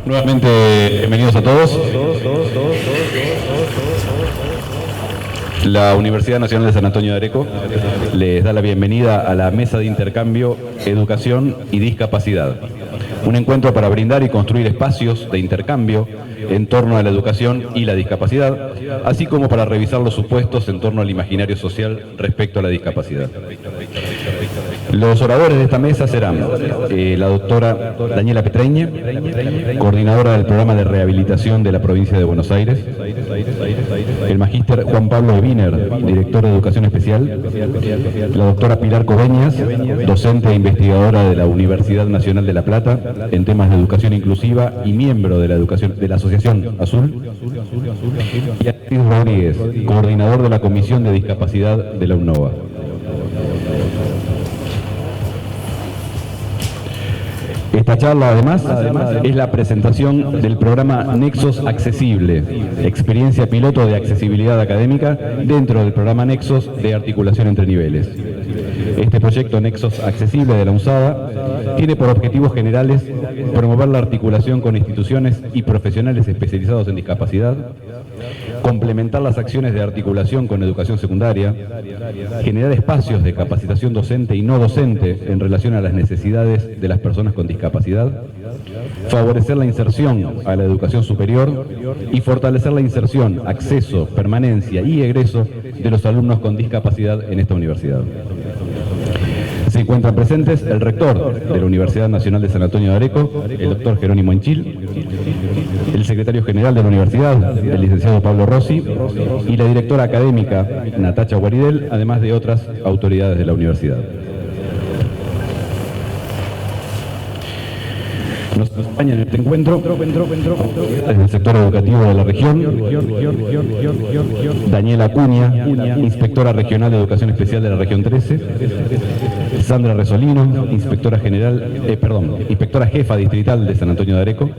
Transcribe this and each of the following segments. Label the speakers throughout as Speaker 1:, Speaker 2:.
Speaker 1: Nuevamente, bienvenidos a todos. La Universidad Nacional de San Antonio de Areco les da la bienvenida a la Mesa de Intercambio, Educación y Discapacidad. Un encuentro para brindar y construir espacios de intercambio en torno a la educación y la discapacidad, así como para revisar los supuestos en torno al imaginario social respecto a la discapacidad. Los oradores de esta mesa serán la doctora Daniela Petreña, coordinadora del programa de rehabilitación de la provincia de Buenos Aires, el magíster Juan Pablo Wiener, director de Educación Especial, la doctora Pilar Coveñas, docente e investigadora de la Universidad Nacional de La Plata en temas de educación inclusiva y miembro de la Asociación Azul, y Artis Rodríguez, coordinador de la Comisión de Discapacidad de la UNOVA. Esta charla, además, es la presentación del programa Nexos Accesible, experiencia piloto de accesibilidad académica dentro del programa Nexos de articulación entre niveles. Este proyecto Nexos Accesible de la UNSADA tiene por objetivos generales promover la articulación con instituciones y profesionales especializados en discapacidad, complementar las acciones de articulación con educación secundaria, generar espacios de capacitación docente y no docente en relación a las necesidades de las personas con discapacidad, favorecer la inserción a la educación superior y fortalecer la inserción, acceso, permanencia y egreso de los alumnos con discapacidad en esta universidad. Se encuentran presentes el rector de la Universidad Nacional de San Antonio de Areco, el doctor Jerónimo Enchil, el secretario general de la universidad, el licenciado Pablo Rossi, y la directora académica Natacha Guaridel, además de otras autoridades de la universidad. Nos acompaña en este encuentro desde el sector educativo de la región, Daniela Acuña, inspectora regional de educación especial de la región 13, Sandra Resolino, inspectora jefa distrital de San Antonio de Areco,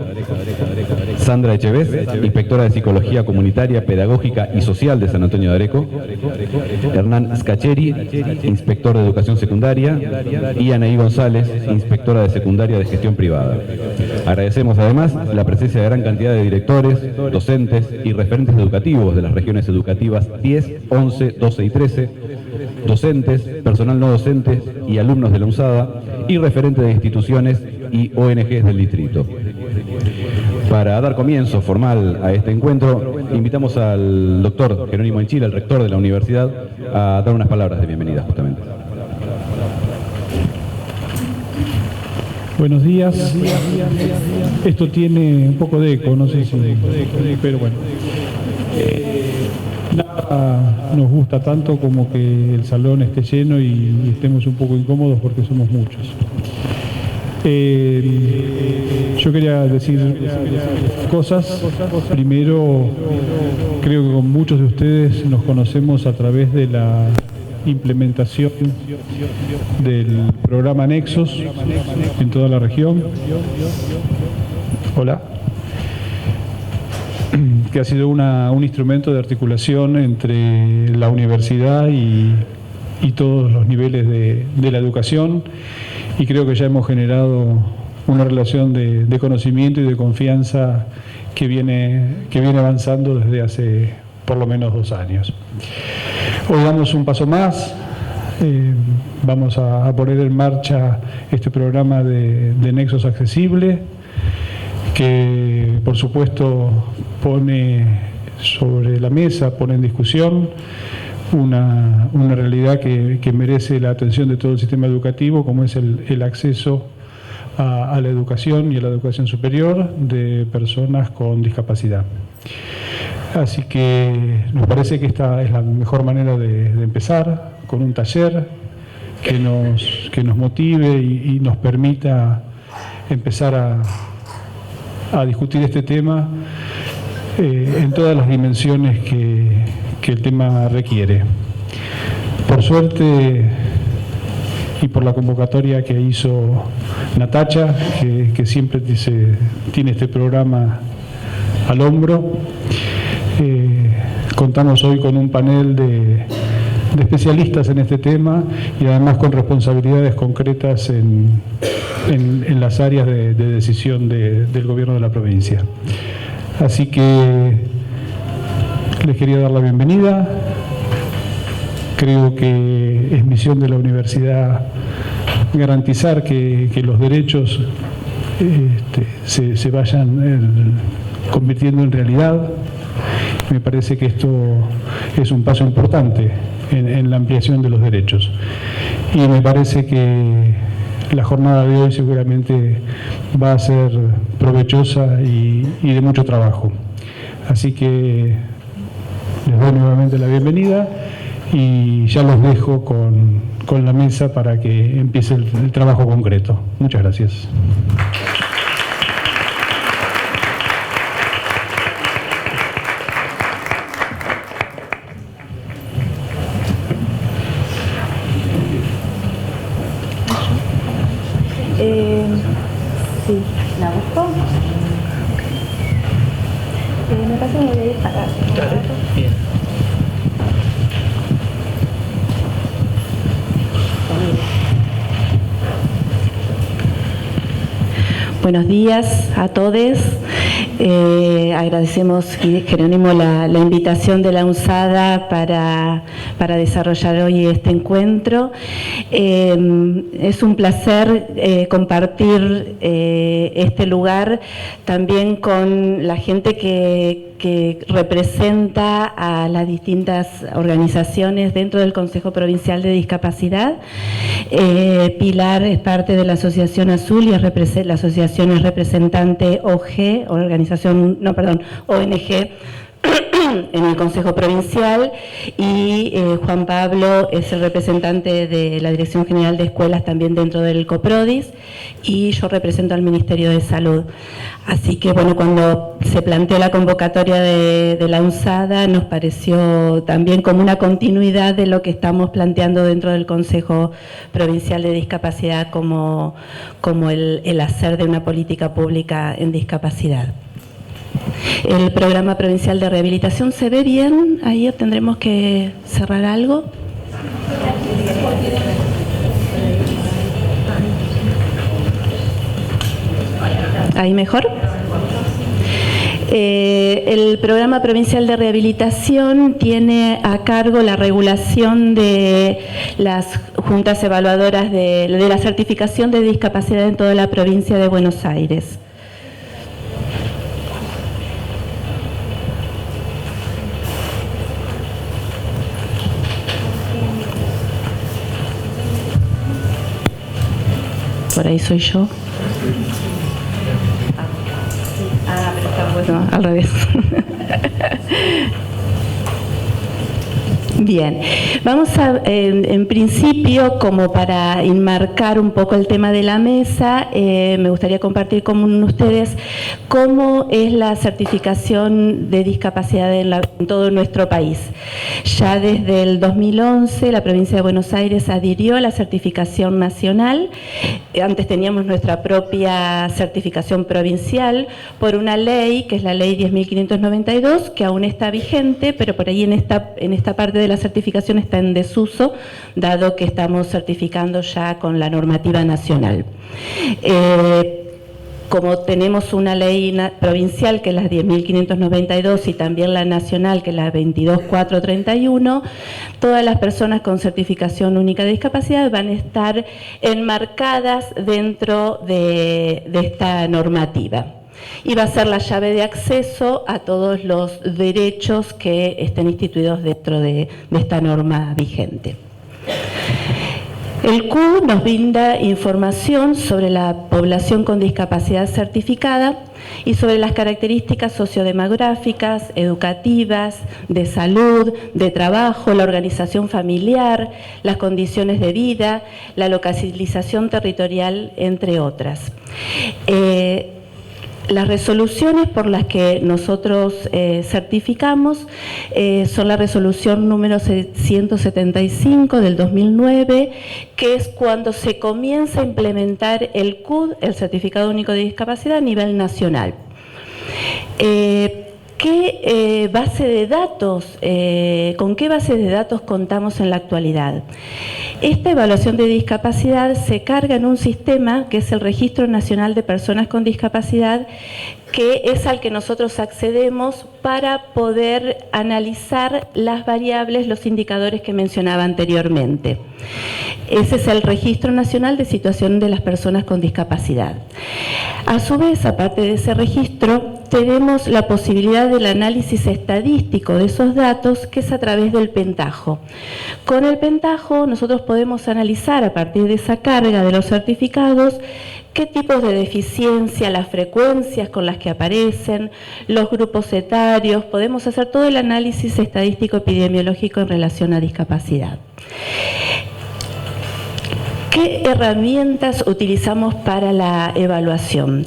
Speaker 1: Sandra Echevez, inspectora de psicología comunitaria, pedagógica y social de San Antonio de Areco, Hernán Scacheri, inspector de educación secundaria, y Anaí González, inspectora de secundaria de gestión privada. Agradecemos además la presencia de gran cantidad de directores, docentes y referentes educativos de las regiones educativas 10, 11, 12 y 13, docentes, personal no docente y alumnos de la UNSADA y referentes de instituciones y ONGs del distrito. Para dar comienzo formal a este encuentro, invitamos al doctor Jerónimo Enchil, el rector de la universidad, a dar unas palabras de bienvenida justamente.
Speaker 2: Buenos días. Esto tiene un poco de eco, no sé si, pero bueno. Nada nos gusta tanto como que el salón esté lleno y estemos un poco incómodos porque somos muchos. Yo quería decir cosas. Primero, creo que con muchos de ustedes nos conocemos a través de la implementación del programa Nexos en toda la región. Hola. Que ha sido un instrumento de articulación entre la universidad y todos los niveles de la educación, y creo que ya hemos generado una relación de conocimiento y de confianza que viene avanzando desde hace por lo menos 2 años. Hoy damos un paso más, vamos a poner en marcha este programa de Nexos Accesible, que por supuesto pone sobre la mesa, pone en discusión una realidad que merece la atención de todo el sistema educativo, como es el acceso a la educación y a la educación superior de personas con discapacidad. Así que nos parece que esta es la mejor manera de empezar, con un taller que nos motive y nos permita empezar a discutir este tema en todas las dimensiones que el tema requiere. Por suerte y por la convocatoria que hizo Natacha, que siempre tiene este programa al hombro, contamos hoy con un panel especialistas en este tema y además con responsabilidades concretas en las áreas de decisión del gobierno de la provincia. Así que les quería dar la bienvenida. Creo que es misión de la universidad garantizar que los derechos se vayan convirtiendo en realidad. Me parece que esto es un paso importante en la ampliación de los derechos. Y me parece que la jornada de hoy seguramente va a ser provechosa y de mucho trabajo. Así que les doy nuevamente la bienvenida y ya los dejo con la mesa para que empiece el trabajo concreto. Muchas gracias.
Speaker 3: Sí, ¿la busco? Me parece que me voy a ir para acá.
Speaker 4: Bien.
Speaker 3: Buenos días a todos. Agradecemos, Jerónimo, la invitación de la UNSADA para desarrollar hoy este encuentro. Es un placer compartir este lugar también con la gente que representa a las distintas organizaciones dentro del Consejo Provincial de Discapacidad. Pilar es parte de la Asociación Azul y la asociación es representante ONG en el Consejo Provincial, y Juan Pablo es el representante de la Dirección General de Escuelas también dentro del COPRODIS, y yo represento al Ministerio de Salud. Así que bueno, cuando se planteó la convocatoria de la UNSADA nos pareció también como una continuidad de lo que estamos planteando dentro del Consejo Provincial de Discapacidad como el hacer de una política pública en discapacidad. El programa provincial de rehabilitación se ve bien, ahí tendremos que cerrar algo. ¿Ahí mejor? El programa provincial de rehabilitación tiene a cargo la regulación de las juntas evaluadoras de la certificación de discapacidad en toda la provincia de Buenos Aires. Por ahí soy yo. Pero está bueno, al revés. Bien, vamos a, en principio, como para enmarcar un poco el tema de la mesa, me gustaría compartir con ustedes cómo es la certificación de discapacidad en todo nuestro país. Ya desde el 2011 la provincia de Buenos Aires adhirió a la certificación nacional. Antes teníamos nuestra propia certificación provincial por una ley, que es la ley 10.592, que aún está vigente, pero por ahí en esta parte de la certificación está en desuso, dado que estamos certificando ya con la normativa nacional. Como tenemos una ley provincial que es la 10.592 y también la nacional que es la 22.431, todas las personas con certificación única de discapacidad van a estar enmarcadas dentro de esta normativa. Y va a ser la llave de acceso a todos los derechos que estén instituidos dentro de esta norma vigente. El CUD nos brinda información sobre la población con discapacidad certificada y sobre las características sociodemográficas, educativas, de salud, de trabajo, la organización familiar, las condiciones de vida, la localización territorial, entre otras. Las resoluciones por las que nosotros certificamos son la resolución número 175 del 2009, que es cuando se comienza a implementar el CUD, el Certificado Único de Discapacidad, a nivel nacional. ¿Qué base de datos, con qué bases de datos contamos en la actualidad? Esta evaluación de discapacidad se carga en un sistema que es el Registro Nacional de Personas con Discapacidad, que es al que nosotros accedemos para poder analizar las variables, los indicadores que mencionaba anteriormente. Ese es el Registro Nacional de Situación de las Personas con Discapacidad. A su vez, aparte de ese registro, tenemos la posibilidad del análisis estadístico de esos datos, que es a través del Pentajo. Con el Pentajo nosotros podemos analizar, a partir de esa carga de los certificados, qué tipos de deficiencia, las frecuencias con las que aparecen, los grupos etarios. Podemos hacer todo el análisis estadístico epidemiológico en relación a discapacidad. ¿Qué herramientas utilizamos para la evaluación?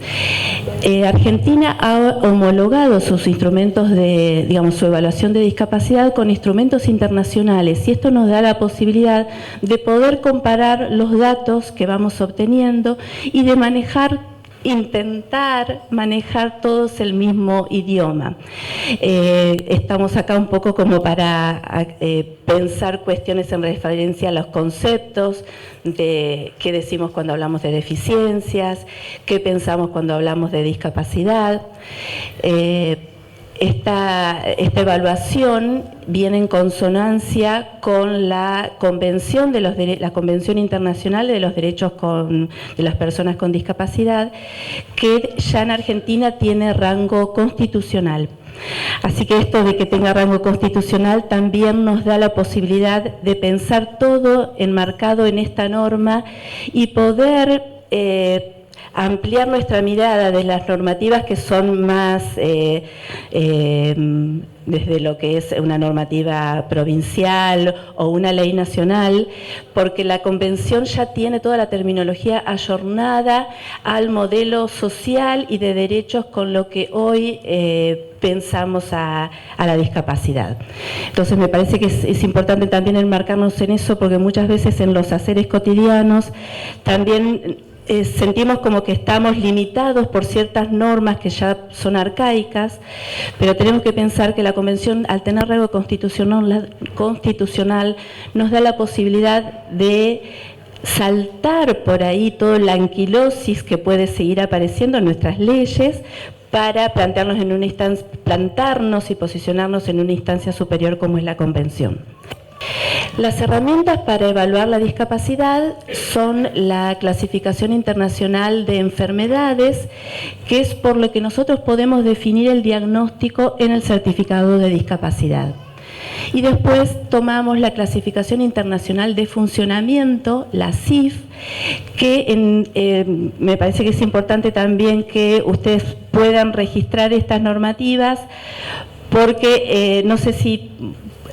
Speaker 3: Argentina ha homologado sus instrumentos de, su evaluación de discapacidad con instrumentos internacionales, y esto nos da la posibilidad de poder comparar los datos que vamos obteniendo y de intentar manejar todos el mismo idioma. Estamos acá un poco como para pensar cuestiones en referencia a los conceptos de qué decimos cuando hablamos de deficiencias, qué pensamos cuando hablamos de discapacidad. Esta evaluación viene en consonancia con la Convención la Convención Internacional de los Derechos de las Personas con Discapacidad, que ya en Argentina tiene rango constitucional. Así que esto de que tenga rango constitucional también nos da la posibilidad de pensar todo enmarcado en esta norma y poder ampliar nuestra mirada de las normativas que son más desde lo que es una normativa provincial o una ley nacional, porque la Convención ya tiene toda la terminología ayornada al modelo social y de derechos con lo que hoy pensamos a la discapacidad. Entonces me parece que es importante también enmarcarnos en eso, porque muchas veces en los haceres cotidianos también sentimos como que estamos limitados por ciertas normas que ya son arcaicas, pero tenemos que pensar que la Convención, al tener rango constitucional, nos da la posibilidad de saltar por ahí toda la anquilosis que puede seguir apareciendo en nuestras leyes, para plantarnos y posicionarnos en una instancia superior como es la Convención. Las herramientas para evaluar la discapacidad son la clasificación internacional de enfermedades, que es por lo que nosotros podemos definir el diagnóstico en el certificado de discapacidad. Y después tomamos la clasificación internacional de funcionamiento, la CIF, que me parece que es importante también que ustedes puedan registrar estas normativas, porque no sé si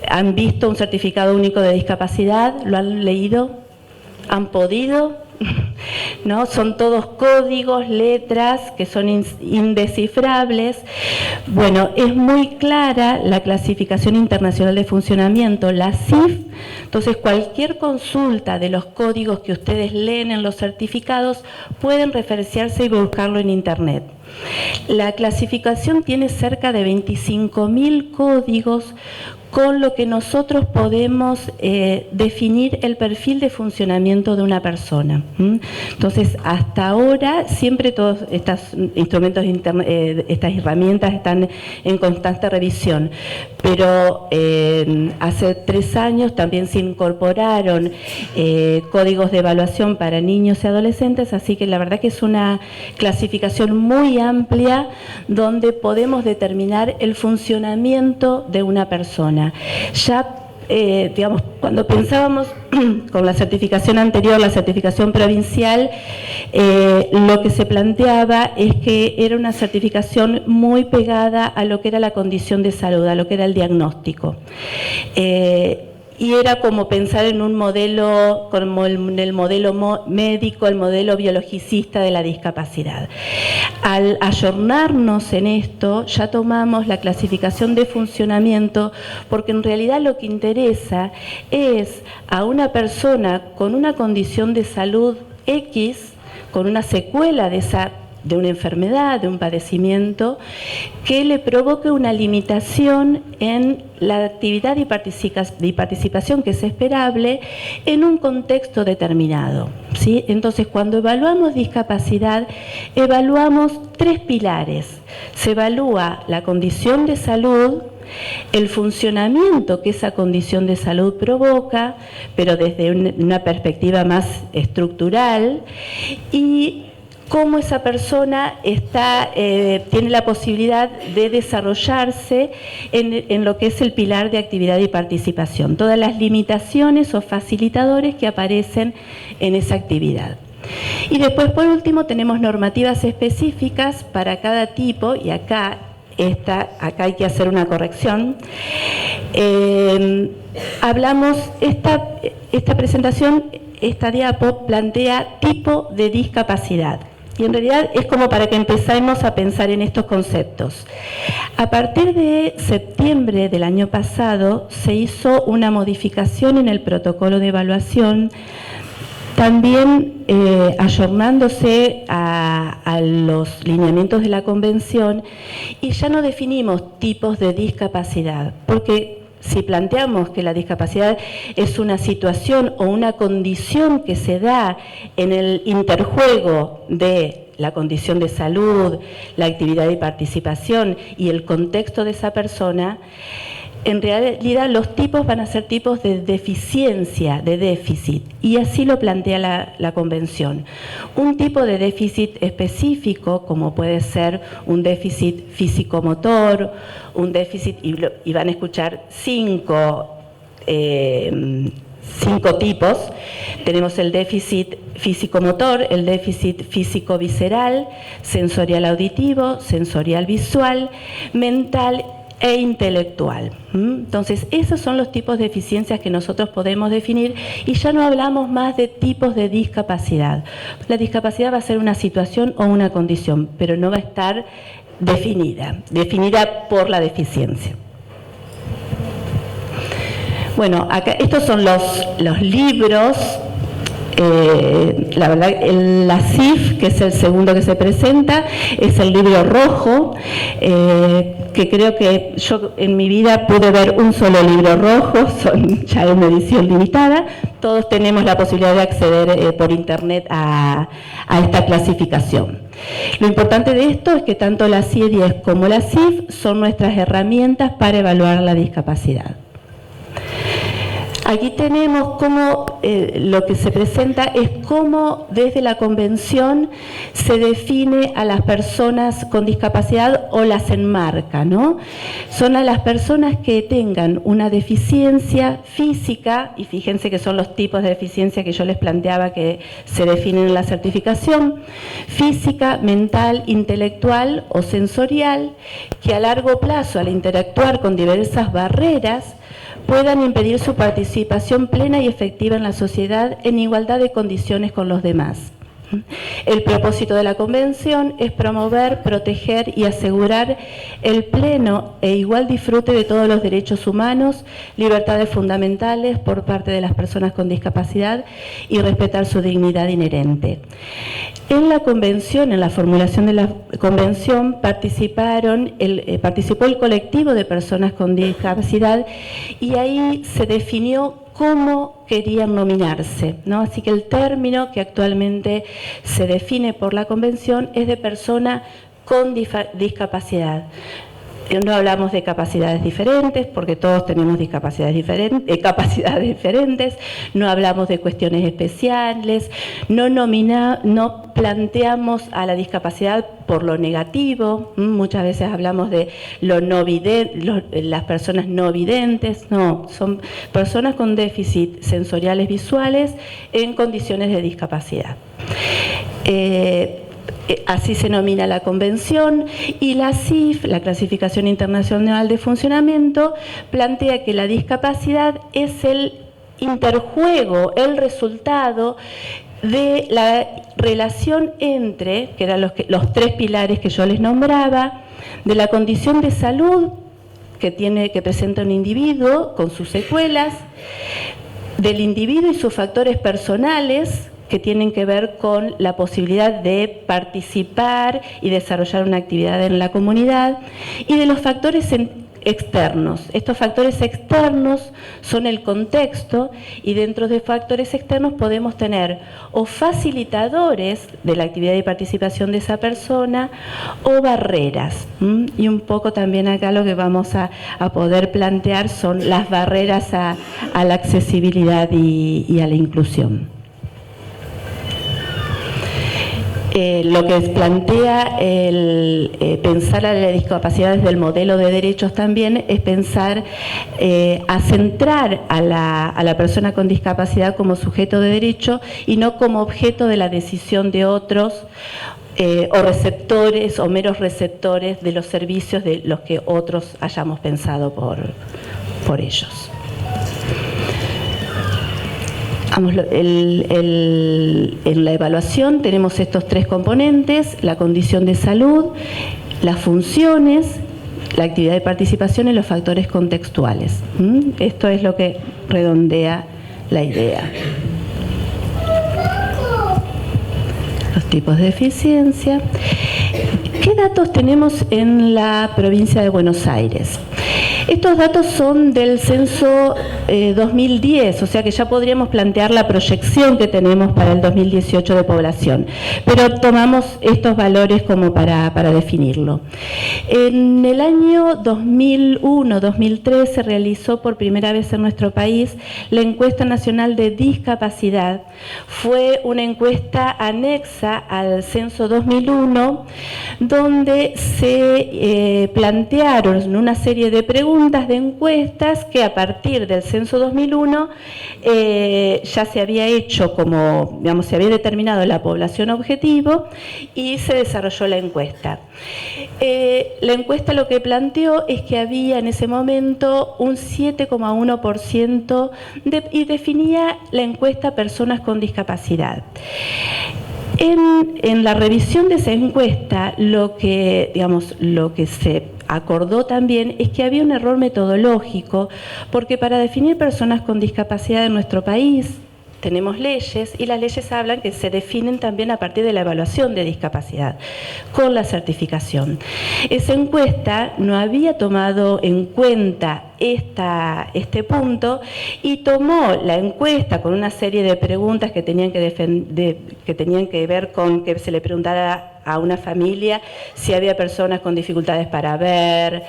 Speaker 3: han visto un certificado único de discapacidad, lo han leído, han podido, ¿no? Son todos códigos, letras que son indescifrables. Bueno, es muy clara la clasificación internacional de funcionamiento, la CIF. Entonces, cualquier consulta de los códigos que ustedes leen en los certificados pueden referenciarse y buscarlo en Internet. La clasificación tiene cerca de 25.000 códigos, con lo que nosotros podemos definir el perfil de funcionamiento de una persona. Entonces, hasta ahora, siempre todos estos instrumentos, estas herramientas están en constante revisión, pero hace 3 años también se incorporaron códigos de evaluación para niños y adolescentes, así que la verdad que es una clasificación muy amplia donde podemos determinar el funcionamiento de una persona. Ya, cuando pensábamos con la certificación anterior, la certificación provincial, lo que se planteaba es que era una certificación muy pegada a lo que era la condición de salud, a lo que era el diagnóstico. Y era como pensar en un modelo, como en el modelo médico, el modelo biologicista de la discapacidad. Al ayornarnos en esto, ya tomamos la clasificación de funcionamiento, porque en realidad lo que interesa es a una persona con una condición de salud X, con una secuela de de una enfermedad, de un padecimiento, que le provoque una limitación en la actividad y participación que es esperable en un contexto determinado, ¿sí? Entonces, cuando evaluamos discapacidad, evaluamos 3 pilares. Se evalúa la condición de salud, el funcionamiento que esa condición de salud provoca, pero desde una perspectiva más estructural, y cómo esa persona tiene la posibilidad de desarrollarse en lo que es el pilar de actividad y participación, todas las limitaciones o facilitadores que aparecen en esa actividad. Y después, por último, tenemos normativas específicas para cada tipo, y acá hay que hacer una corrección. Esta presentación, esta diapo, plantea tipo de discapacidad. Y en realidad es como para que empecemos a pensar en estos conceptos. A partir de septiembre del año pasado se hizo una modificación en el protocolo de evaluación, también ayornándose a los lineamientos de la Convención, y ya no definimos tipos de discapacidad, porque si planteamos que la discapacidad es una situación o una condición que se da en el interjuego de la condición de salud, la actividad y participación y el contexto de esa persona, en realidad los tipos van a ser tipos de deficiencia, de déficit, y así lo plantea la Convención. Un tipo de déficit específico, como puede ser un déficit físico-motor, un déficit, y van a escuchar 5 tipos. Tenemos el déficit físico-motor, el déficit físico-visceral, sensorial-auditivo, sensorial-visual, mental e intelectual. Entonces, esos son los tipos de deficiencias que nosotros podemos definir, y ya no hablamos más de tipos de discapacidad. La discapacidad va a ser una situación o una condición, pero no va a estar definida por la deficiencia. Bueno, acá estos son los libros. La verdad, la CIF, que es el segundo que se presenta, es el libro rojo, que creo que yo en mi vida pude ver un solo libro rojo, son ya en edición limitada. Todos tenemos la posibilidad de acceder por internet a esta clasificación. Lo importante de esto es que tanto la CIE-10 como la CIF son nuestras herramientas para evaluar la discapacidad. Aquí tenemos cómo lo que se presenta es cómo desde la Convención se define a las personas con discapacidad o las enmarca, ¿no? Son a las personas que tengan una deficiencia física, y fíjense que son los tipos de deficiencia que yo les planteaba que se definen en la certificación: física, mental, intelectual o sensorial, que a largo plazo, al interactuar con diversas barreras, puedan impedir su participación plena y efectiva en la sociedad en igualdad de condiciones con los demás. El propósito de la Convención es promover, proteger y asegurar el pleno e igual disfrute de todos los derechos humanos, libertades fundamentales por parte de las personas con discapacidad y respetar su dignidad inherente. En la Convención, en la formulación de la Convención, participó el colectivo de personas con discapacidad, y ahí se definió cómo querían nominarse, ¿no? Así que el término que actualmente se define por la Convención es de persona con discapacidad. No hablamos de capacidades diferentes, porque todos tenemos capacidades diferentes, no hablamos de cuestiones especiales, no planteamos a la discapacidad por lo negativo. Muchas veces hablamos de las personas no videntes. No, son personas con déficit sensoriales visuales en condiciones de discapacidad. Así se nomina la Convención, y la CIF, la Clasificación Internacional de Funcionamiento, plantea que la discapacidad es el interjuego, el resultado de la relación entre, que eran los 3 pilares que yo les nombraba, de la condición de salud que presenta un individuo con sus secuelas, del individuo y sus factores personales, que tienen que ver con la posibilidad de participar y desarrollar una actividad en la comunidad, y de los factores externos. Estos factores externos son el contexto, y dentro de factores externos podemos tener o facilitadores de la actividad y participación de esa persona o barreras. Y un poco también acá lo que vamos a poder plantear son las barreras a la accesibilidad y a la inclusión. Lo que plantea pensar a la discapacidad desde el modelo de derechos también es pensar a centrar a la persona con discapacidad como sujeto de derecho y no como objeto de la decisión de otros o receptores o meros receptores de los servicios de los que otros hayamos pensado por ellos. En la evaluación tenemos estos tres componentes: la condición de salud, las funciones, la actividad de participación y los factores contextuales. Esto es lo que redondea la idea. Los tipos de deficiencia. ¿Qué datos tenemos en la provincia de Buenos Aires? Estos datos son del censo 2010, o sea que ya podríamos plantear la proyección que tenemos para el 2018 de población, pero tomamos estos valores como para definirlo. En el año 2001-2003 se realizó por primera vez en nuestro país la encuesta nacional de discapacidad. Fue una encuesta anexa al censo 2001, donde se plantearon una serie de preguntas de encuestas que a partir del censo 2001 ya se había hecho como, digamos, se había determinado la población objetivo y se desarrolló la encuesta. La encuesta lo que planteó es que había en ese momento un 7,1% y definía la encuesta personas con discapacidad. En la revisión de esa encuesta, lo que se acordó también es que había un error metodológico, porque para definir personas con discapacidad en nuestro país tenemos leyes, y las leyes hablan que se definen también a partir de la evaluación de discapacidad, con la certificación. Esa encuesta no había tomado en cuenta este punto y tomó la encuesta con una serie de preguntas que tenían que ver con que se le preguntara a una familia si había personas con dificultades para ver,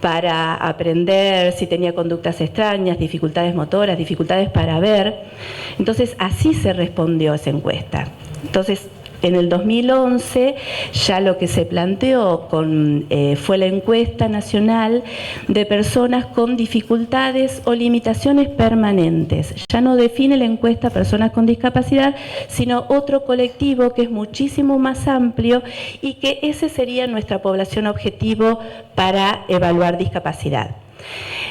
Speaker 3: para aprender, si tenía conductas extrañas, dificultades motoras, dificultades para ver. Entonces, así se respondió esa encuesta. Entonces, en el 2011 ya lo que se planteó fue la encuesta nacional de personas con dificultades o limitaciones permanentes. Ya no define la encuesta personas con discapacidad, sino otro colectivo que es muchísimo más amplio y que ese sería nuestra población objetivo para evaluar discapacidad.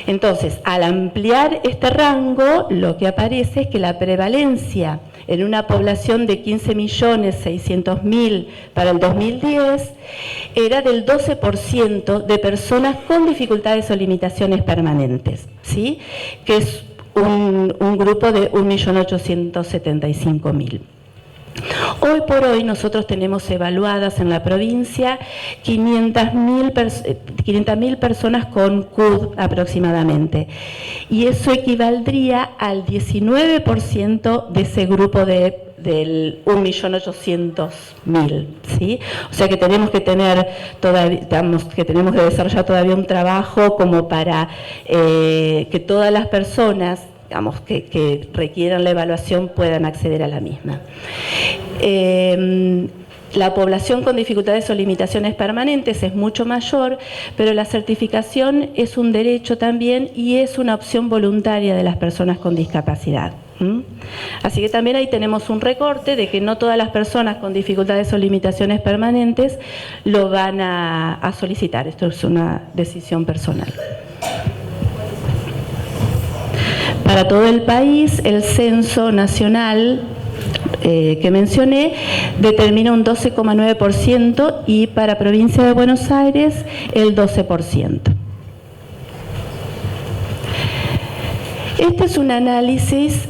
Speaker 3: Entonces, al ampliar este rango, lo que aparece es que la prevalencia en una población de 15.600.000 para el 2010 era del 12% de personas con dificultades o limitaciones permanentes, ¿sí? Que es un grupo de 1.875.000. Hoy por hoy nosotros tenemos evaluadas en la provincia 500.000 personas con CUD aproximadamente, y eso equivaldría al 19% de ese grupo del 1.800.000, ¿sí? O sea que tenemos que desarrollar todavía un trabajo como para que todas las personas, digamos, que requieran la evaluación puedan acceder a la misma. La población con dificultades o limitaciones permanentes es mucho mayor, pero la certificación es un derecho también y es una opción voluntaria de las personas con discapacidad. Así que también ahí tenemos un recorte de que no todas las personas con dificultades o limitaciones permanentes lo van a solicitar. Esto es una decisión personal. Para todo el país, el censo nacional que mencioné determina un 12,9% y para provincia de Buenos Aires el 12%. Este es un análisis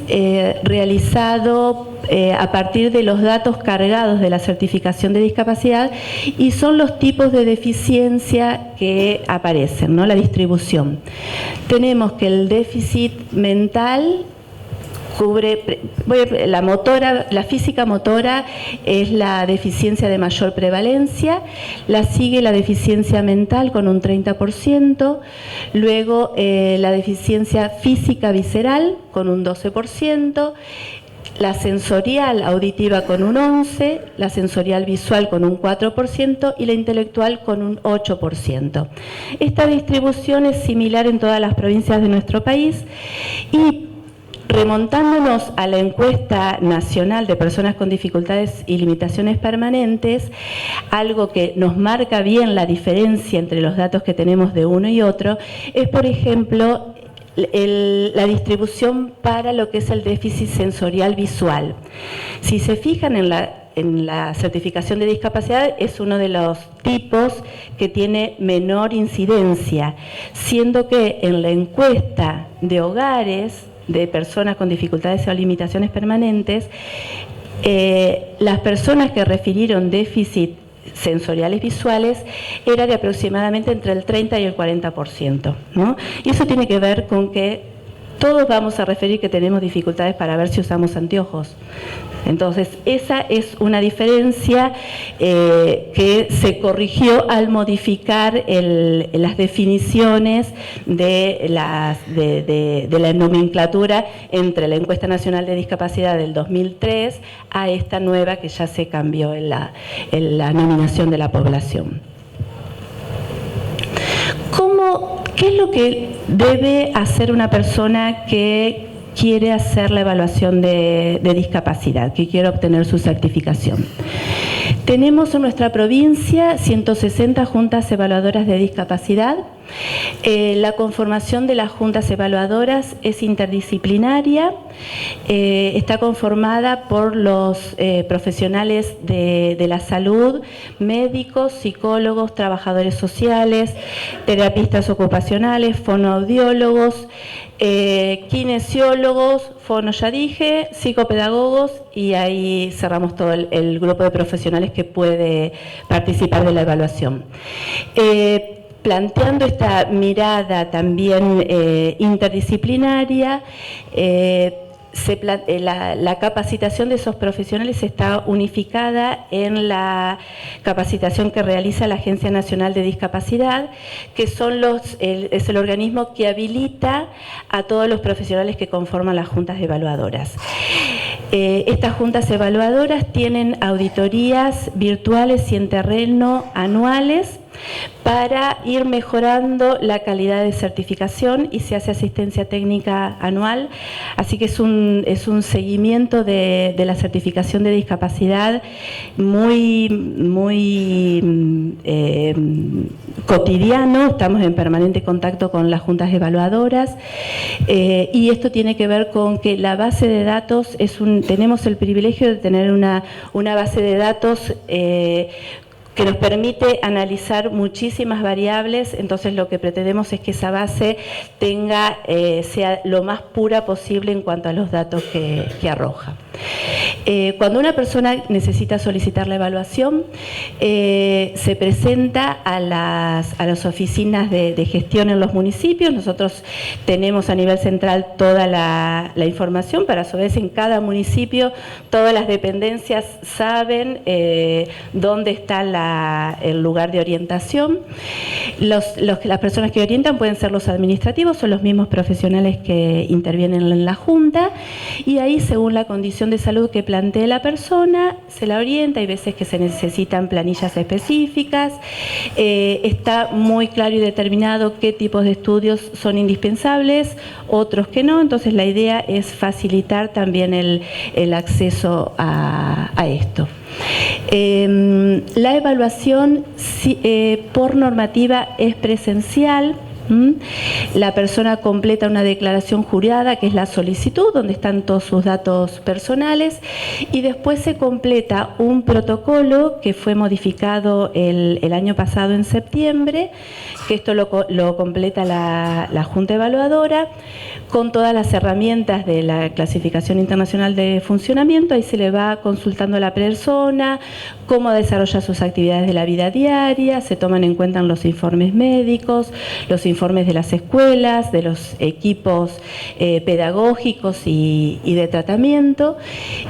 Speaker 3: realizado a partir de los datos cargados de la certificación de discapacidad y son los tipos de deficiencia que aparecen, ¿no? La distribución. Tenemos que el déficit mental cubre, la física motora es la deficiencia de mayor prevalencia, la sigue la deficiencia mental con un 30%, luego la deficiencia física visceral con un 12%, la sensorial auditiva con un 11%, la sensorial visual con un 4% y la intelectual con un 8%. Esta distribución es similar en todas las provincias de nuestro país y remontándonos a la encuesta nacional de personas con dificultades y limitaciones permanentes, algo que nos marca bien la diferencia entre los datos que tenemos de uno y otro, es por ejemplo la distribución para lo que es el déficit sensorial visual. Si se fijan en la certificación de discapacidad, es uno de los tipos que tiene menor incidencia, siendo que en la encuesta de hogares de personas con dificultades o limitaciones permanentes, las personas que refirieron déficit sensoriales visuales era de aproximadamente entre el 30 y el 40%, ¿no? Y eso tiene que ver con que todos vamos a referir que tenemos dificultades para ver si usamos anteojos. Entonces, esa es una diferencia que se corrigió al modificar las definiciones de la nomenclatura entre la Encuesta Nacional de Discapacidad del 2003 a esta nueva que ya se cambió en la nominación de la población. ¿Qué es lo que debe hacer una persona que quiere hacer la evaluación de discapacidad, que quiere obtener su certificación? Tenemos en nuestra provincia 160 juntas evaluadoras de discapacidad. La conformación de las juntas evaluadoras es interdisciplinaria, está conformada por los profesionales de la salud, médicos, psicólogos, trabajadores sociales, terapistas ocupacionales, fonoaudiólogos, kinesiólogos, ya dije, psicopedagogos, y ahí cerramos todo el grupo de profesionales que puede participar de la evaluación. Planteando esta mirada también interdisciplinaria, la capacitación de esos profesionales está unificada en la capacitación que realiza la Agencia Nacional de Discapacidad, que es el organismo que habilita a todos los profesionales que conforman las juntas evaluadoras. Estas juntas evaluadoras tienen auditorías virtuales y en terreno anuales para ir mejorando la calidad de certificación y se hace asistencia técnica anual, así que es un seguimiento de la certificación de discapacidad muy cotidiano. Estamos en permanente contacto con las juntas evaluadoras y esto tiene que ver con que la base de datos tenemos el privilegio de tener una base de datos que nos permite analizar muchísimas variables. Entonces lo que pretendemos es que esa base sea lo más pura posible en cuanto a los datos que arroja. Cuando una persona necesita solicitar la evaluación, se presenta a las oficinas de gestión en los municipios. Nosotros tenemos a nivel central toda la información, pero a su vez en cada municipio todas las dependencias saben dónde está el lugar de orientación. Las personas que orientan pueden ser los administrativos o los mismos profesionales que intervienen en la Junta, y ahí, según la condición de salud que plantee la persona, se la orienta. Hay veces que se necesitan planillas específicas, está muy claro y determinado qué tipos de estudios son indispensables, otros que no. Entonces la idea es facilitar también el acceso a esto. La evaluación por normativa es presencial, La persona completa una declaración jurada, que es la solicitud, donde están todos sus datos personales, y después se completa un protocolo que fue modificado el año pasado en septiembre, que esto lo completa la Junta Evaluadora, con todas las herramientas de la Clasificación Internacional de Funcionamiento. Ahí se le va consultando a la persona cómo desarrolla sus actividades de la vida diaria, se toman en cuenta los informes médicos, los informes de las escuelas, de los equipos pedagógicos y de tratamiento,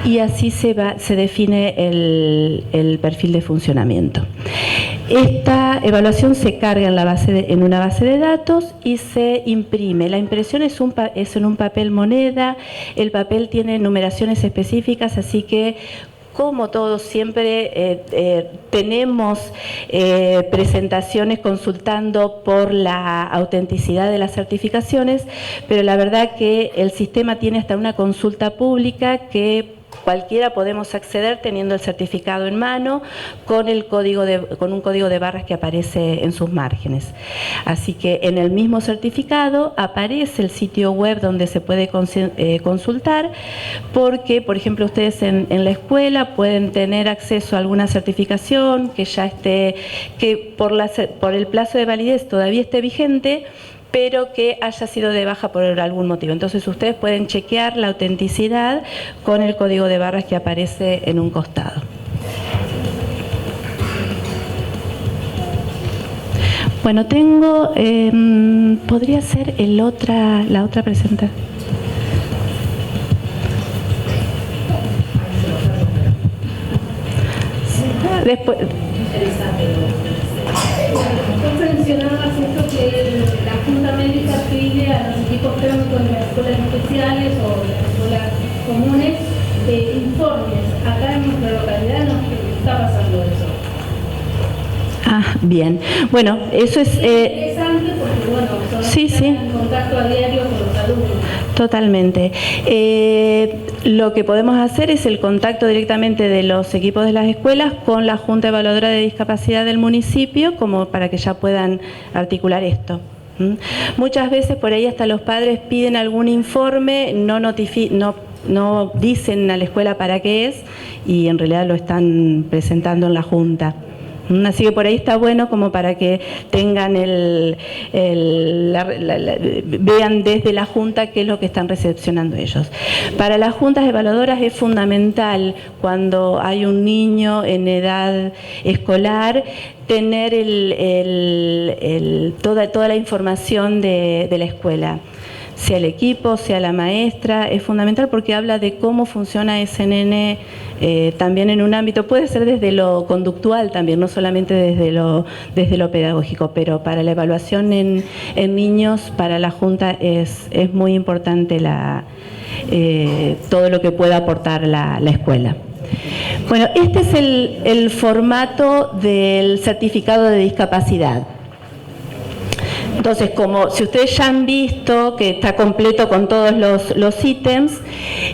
Speaker 3: y así se define el perfil de funcionamiento. Esta evaluación se carga en una base de datos y se imprime. La impresión es en un papel moneda, el papel tiene numeraciones específicas, así que como todos siempre tenemos presentaciones consultando por la autenticidad de las certificaciones, pero la verdad que el sistema tiene hasta una consulta pública que cualquiera podemos acceder teniendo el certificado en mano con un código de barras que aparece en sus márgenes. Así que en el mismo certificado aparece el sitio web donde se puede consultar, porque, por ejemplo, ustedes en la escuela pueden tener acceso a alguna certificación que ya esté, que por el plazo de validez todavía esté vigente, pero que haya sido de baja por algún motivo. Entonces ustedes pueden chequear la autenticidad con el código de barras que aparece en un costado. Bueno, tengo, podría ser la otra presentación. Después.
Speaker 4: Tú mencionabas esto que la Junta Médica pide a los equipos técnicos de las escuelas especiales o de las escuelas comunes informes. Acá en nuestra localidad no está pasando eso.
Speaker 3: Ah, bien. Bueno, eso es...
Speaker 4: interesante porque, bueno, son los que están en contacto a diario con los alumnos.
Speaker 3: Totalmente. Lo que podemos hacer es el contacto directamente de los equipos de las escuelas con la Junta Evaluadora de Discapacidad del municipio, como para que ya puedan articular esto. Muchas veces por ahí hasta los padres piden algún informe, no dicen a la escuela para qué es, y en realidad lo están presentando en la Junta. Así que por ahí está bueno como para que tengan vean desde la Junta qué es lo que están recepcionando ellos. Para las juntas evaluadoras es fundamental, cuando hay un niño en edad escolar, tener toda la información de la escuela. Sea el equipo, sea la maestra, es fundamental porque habla de cómo funciona ese nene también en un ámbito, puede ser desde lo conductual también, no solamente desde lo pedagógico, pero para la evaluación en niños, para la Junta es muy importante todo lo que pueda aportar la escuela. Bueno, este es el formato del certificado de discapacidad. Entonces, como si ustedes ya han visto que está completo con todos los ítems,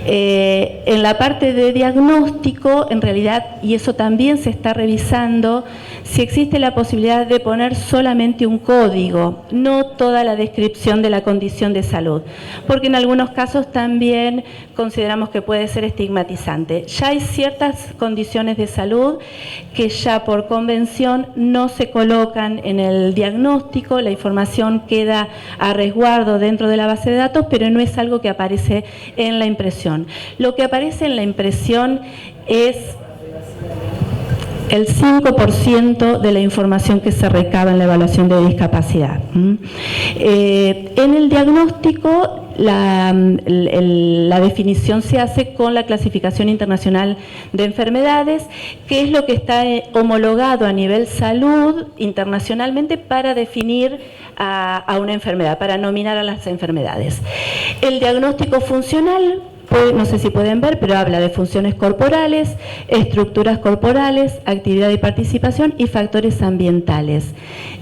Speaker 3: en la parte de diagnóstico, en realidad, y eso también se está revisando, si existe la posibilidad de poner solamente un código, no toda la descripción de la condición de salud, porque en algunos casos también consideramos que puede ser estigmatizante. Ya hay ciertas condiciones de salud que ya por convención no se colocan en el diagnóstico, la información queda a resguardo dentro de la base de datos, pero no es algo que aparece en la impresión. Lo que aparece en la impresión es el 5% de la información que se recaba en la evaluación de discapacidad. En el diagnóstico, la definición se hace con la Clasificación Internacional de Enfermedades, que es lo que está homologado a nivel salud internacionalmente para definir a una enfermedad, para nominar a las enfermedades. El diagnóstico funcional, no sé si pueden ver, pero habla de funciones corporales, estructuras corporales, actividad y participación y factores ambientales.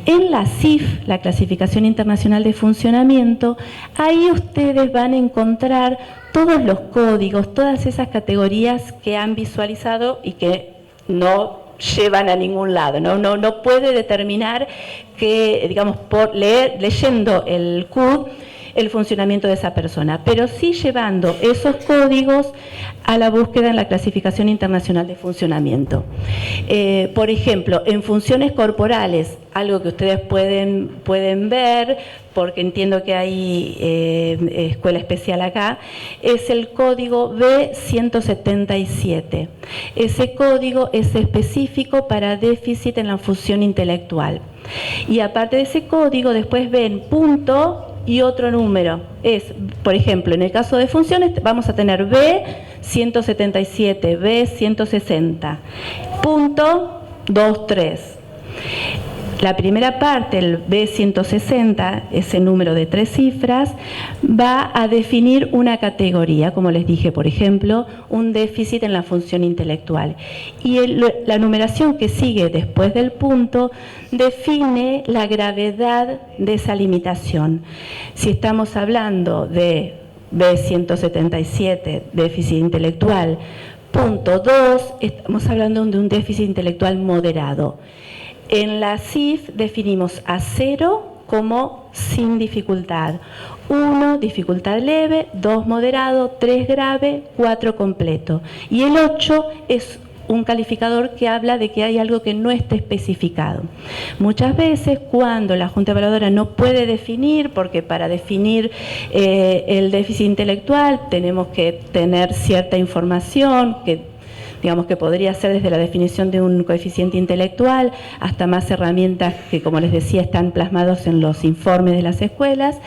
Speaker 3: En la CIF, la Clasificación Internacional de Funcionamiento, ahí ustedes van a encontrar todos los códigos, todas esas categorías que han visualizado y que no llevan a ningún lado, no puede determinar que, digamos, leyendo el CUD, el funcionamiento de esa persona, pero sí llevando esos códigos a la búsqueda en la clasificación internacional de funcionamiento. Por ejemplo, en funciones corporales, algo que ustedes pueden ver, porque entiendo que hay escuela especial acá, es el código B177. Ese código es específico para déficit en la función intelectual. Y aparte de ese código, después ven punto y otro número. Por ejemplo, en el caso de funciones vamos a tener B177, B160, punto 23. La primera parte, el B160, ese número de 3 cifras, va a definir una categoría, como les dije, por ejemplo, un déficit en la función intelectual. Y la numeración que sigue después del punto define la gravedad de esa limitación. Si estamos hablando de B177, déficit intelectual, punto 2, estamos hablando de un déficit intelectual moderado. En la CIF definimos a 0 como sin dificultad, 1 dificultad leve, 2 moderado, 3 grave, 4 completo. Y el 8 es un calificador que habla de que hay algo que no está especificado. Muchas veces cuando la Junta Evaluadora no puede definir, porque para definir el déficit intelectual tenemos que tener cierta información que digamos que podría ser desde la definición de un coeficiente intelectual hasta más herramientas que, como les decía, están plasmados en los informes de las escuelas.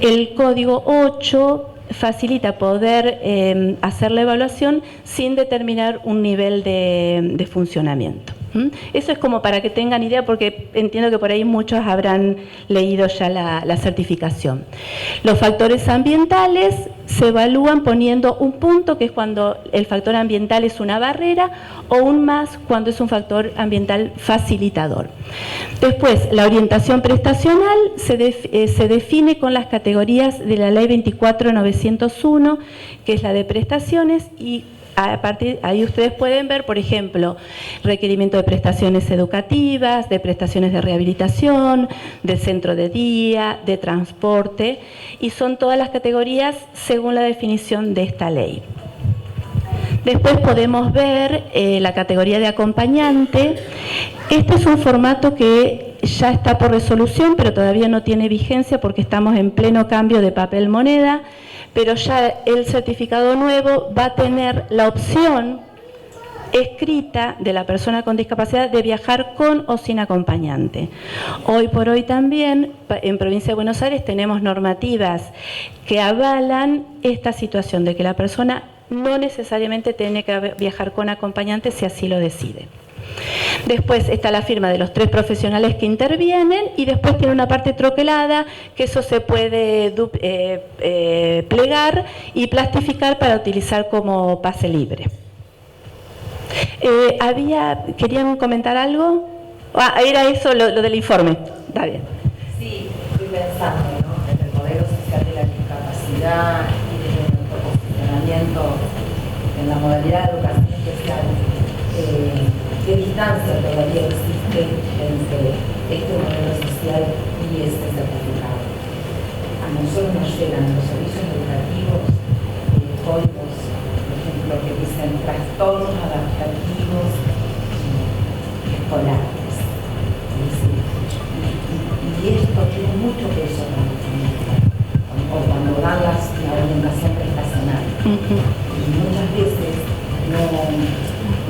Speaker 3: El código 8 facilita poder hacer la evaluación sin determinar un nivel de funcionamiento. Eso es como para que tengan idea, porque entiendo que por ahí muchos habrán leído ya la certificación. Los factores ambientales se evalúan poniendo un punto, que es cuando el factor ambiental es una barrera, o un más cuando es un factor ambiental facilitador. Después, la orientación prestacional se define con las categorías de la Ley 24.901, que es la de prestaciones, y a partir ahí ustedes pueden ver, por ejemplo, requerimiento de prestaciones educativas, de prestaciones de rehabilitación, de centro de día, de transporte, y son todas las categorías según la definición de esta ley. Después podemos ver la categoría de acompañante. Este es un formato que ya está por resolución, pero todavía no tiene vigencia porque estamos en pleno cambio de papel moneda. Pero ya el certificado nuevo va a tener la opción escrita de la persona con discapacidad de viajar con o sin acompañante. Hoy por hoy también en Provincia de Buenos Aires tenemos normativas que avalan esta situación de que la persona no necesariamente tiene que viajar con acompañante si así lo decide. Después está la firma de los 3 profesionales que intervienen y después tiene una parte troquelada que eso se puede plegar y plastificar para utilizar como pase libre. ¿Querían comentar algo? Era eso lo del informe. Está bien.
Speaker 5: Sí, estoy pensando, ¿no?, en el modelo social de la discapacidad y de nuestro posicionamiento en la modalidad de educación especial. ¿Qué distancia todavía existe entre este modelo social y este certificado? A nosotros nos llegan los servicios educativos códigos, por ejemplo, que dicen trastornos adaptativos escolares. Y esto tiene mucho peso también, o cuando dan la orientación prestacional. Y muchas veces no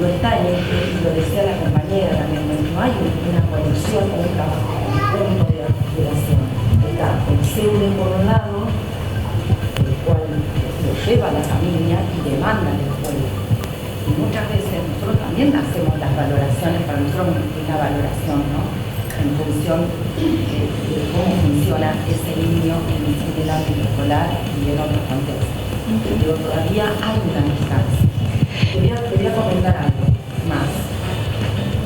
Speaker 5: está en esto, y lo decía la compañera también, no hay una conexión o un trabajo conjunto de articulación. Está el CEUDE por un lado, el cual lo lleva a la familia y demanda del pueblo. Y muchas veces nosotros también hacemos las valoraciones, para nosotros una valoración, ¿no?, en función de cómo funciona ese niño en el ámbito escolar y en otros contextos. Pero todavía hay una distancia. Quería comentar algo más.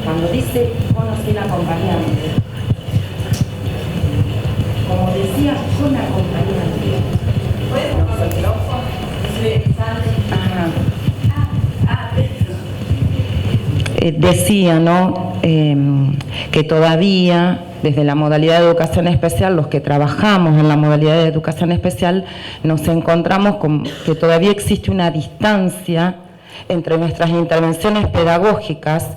Speaker 5: Cuando dice con o sin acompañante, como decía, con acompañante, decía, ¿no? Que todavía, desde la modalidad de educación especial, los que trabajamos en la modalidad de educación especial, nos encontramos con que todavía existe una distancia entre nuestras intervenciones pedagógicas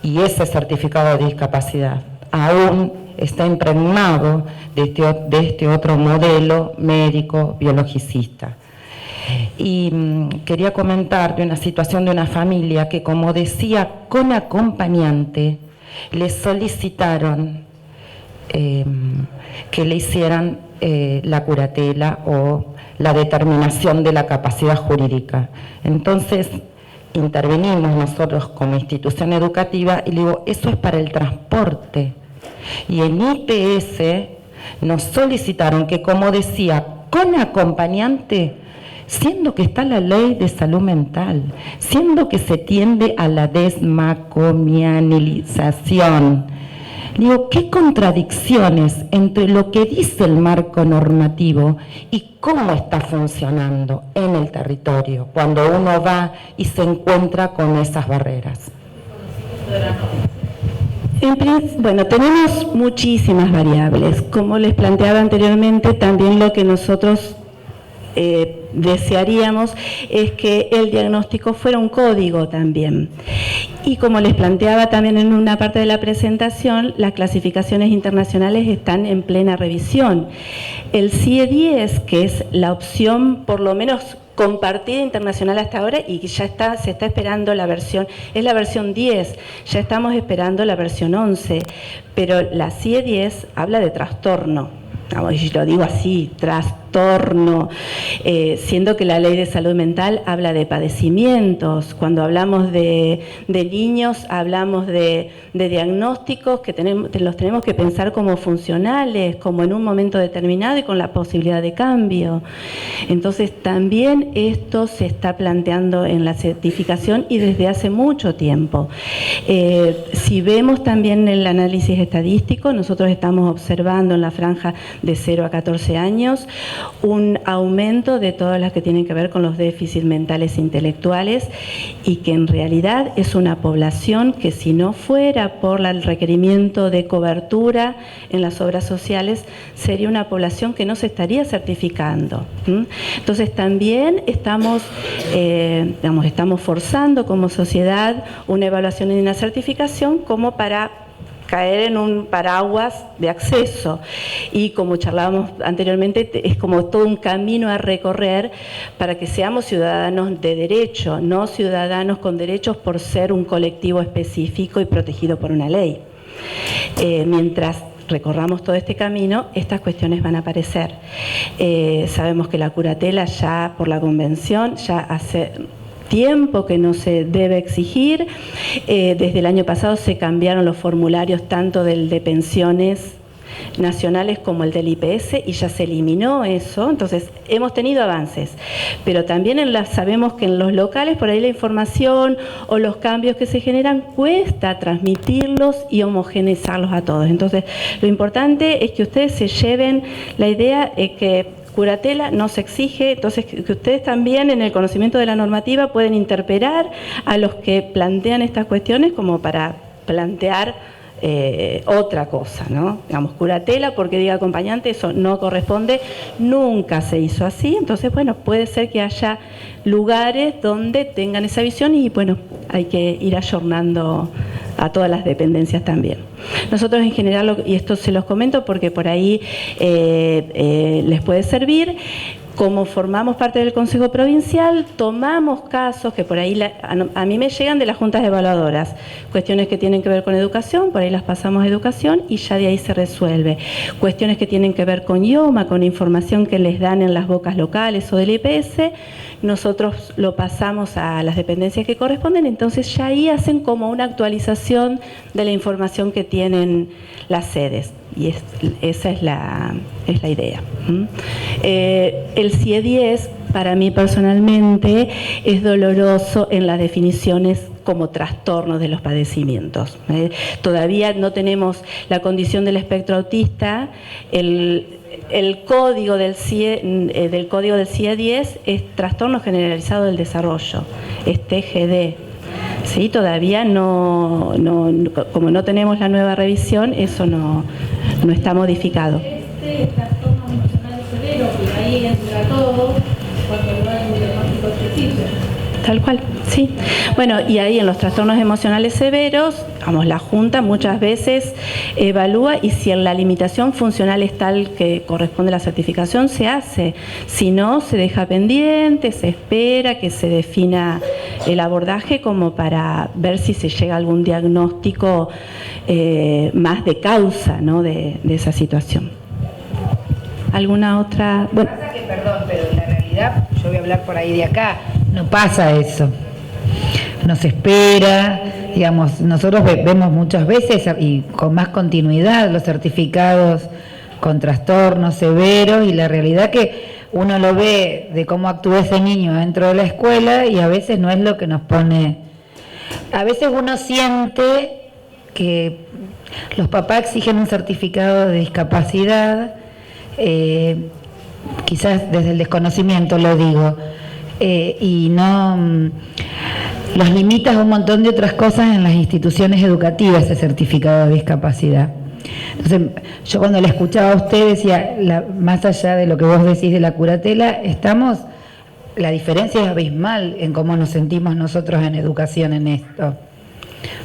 Speaker 5: y ese certificado de discapacidad. Aún está impregnado de este otro modelo médico biologicista. Y quería comentar de una situación de una familia que, como decía, con acompañante le solicitaron que le hicieran la curatela o la determinación de la capacidad jurídica. Entonces intervenimos nosotros como institución educativa y le digo, eso es para el transporte. Y en IPS nos solicitaron que, como decía, con acompañante, siendo que está la ley de salud mental, siendo que se tiende a la desmacomianilización. Digo, ¿qué contradicciones entre lo que dice el marco normativo y cómo está funcionando en el territorio cuando uno va y se encuentra con esas barreras?
Speaker 3: Bueno, tenemos muchísimas variables. Como les planteaba anteriormente, también lo que nosotros desearíamos es que el diagnóstico fuera un código también. Y como les planteaba también en una parte de la presentación, las clasificaciones internacionales están en plena revisión. El CIE-10, que es la opción por lo menos compartida internacional hasta ahora, y ya se está esperando la versión, es la versión 10, ya estamos esperando la versión 11, pero la CIE-10 habla de trastorno. Y lo digo así, trastorno, siendo que la ley de salud mental habla de padecimientos. Cuando hablamos de niños, hablamos de diagnósticos que los tenemos que pensar como funcionales, como en un momento determinado y con la posibilidad de cambio. Entonces, también esto se está planteando en la certificación y desde hace mucho tiempo. Si vemos también el análisis estadístico, nosotros estamos observando en la franja de 0 a 14 años un aumento de todas las que tienen que ver con los déficits mentales e intelectuales, y que en realidad es una población que, si no fuera por el requerimiento de cobertura en las obras sociales, sería una población que no se estaría certificando. Entonces también estamos forzando como sociedad una evaluación y una certificación como para caer en un paraguas de acceso, y como charlábamos anteriormente, es como todo un camino a recorrer para que seamos ciudadanos de derecho, no ciudadanos con derechos por ser un colectivo específico y protegido por una ley. Mientras recorramos todo este camino, estas cuestiones van a aparecer. Sabemos que la curatela ya por la convención ya hace tiempo que no se debe exigir. Desde el año pasado se cambiaron los formularios tanto del de pensiones nacionales como el del IPS y ya se eliminó eso. Entonces hemos tenido avances, pero también sabemos que en los locales por ahí la información o los cambios que se generan cuesta transmitirlos y homogeneizarlos a todos. Entonces lo importante es que ustedes se lleven la idea de que curatela no se exige, entonces que ustedes también en el conocimiento de la normativa pueden interpelar a los que plantean estas cuestiones como para plantear otra cosa, ¿no? Digamos, curatela porque diga acompañante, eso no corresponde, nunca se hizo así. Entonces, bueno, puede ser que haya lugares donde tengan esa visión y, bueno, hay que ir ayornando a todas las dependencias también. Nosotros en general, y esto se los comento porque por ahí les puede servir, como formamos parte del Consejo Provincial, tomamos casos que por ahí a mí me llegan de las juntas evaluadoras, cuestiones que tienen que ver con educación, por ahí las pasamos a educación y ya de ahí se resuelve. Cuestiones que tienen que ver con IOMA, con información que les dan en las bocas locales o del IPS, nosotros lo pasamos a las dependencias que corresponden, entonces ya ahí hacen como una actualización de la información que tienen las sedes. Y esa es la idea. El CIE-10, para mí personalmente, es doloroso en las definiciones como trastornos de los padecimientos. Todavía no tenemos la condición del espectro autista. El código del CIE-10 es trastorno generalizado del desarrollo, es TGD. ¿sí? Todavía no, como no tenemos la nueva revisión, eso no está modificado.
Speaker 4: Trastorno emocional severo, que ahí entra todo, cuando no hay un diagnóstico específico.
Speaker 3: Tal cual, sí. Bueno, y ahí en los trastornos emocionales severos, vamos, la Junta muchas veces evalúa y si la limitación funcional es tal que corresponde a la certificación, se hace. Si no, se deja pendiente, se espera que se defina el abordaje como para ver si se llega a algún diagnóstico más de causa, ¿no?, de esa situación. ¿Alguna otra? Bueno.
Speaker 6: Pasa que, perdón, pero en la realidad, yo voy a hablar por ahí de acá, no pasa eso. Nos espera, digamos, nosotros vemos muchas veces y con más continuidad los certificados con trastornos severos y la realidad que uno lo ve de cómo actúa ese niño dentro de la escuela y a veces no es lo que nos pone. A veces uno siente que los papás exigen un certificado de discapacidad, quizás desde el desconocimiento lo digo, y no los limitas a un montón de otras cosas en las instituciones educativas ese certificado de discapacidad. Entonces, yo cuando le escuchaba a usted decía, más allá de lo que vos decís de la curatela, la diferencia es abismal en cómo nos sentimos nosotros en educación en esto,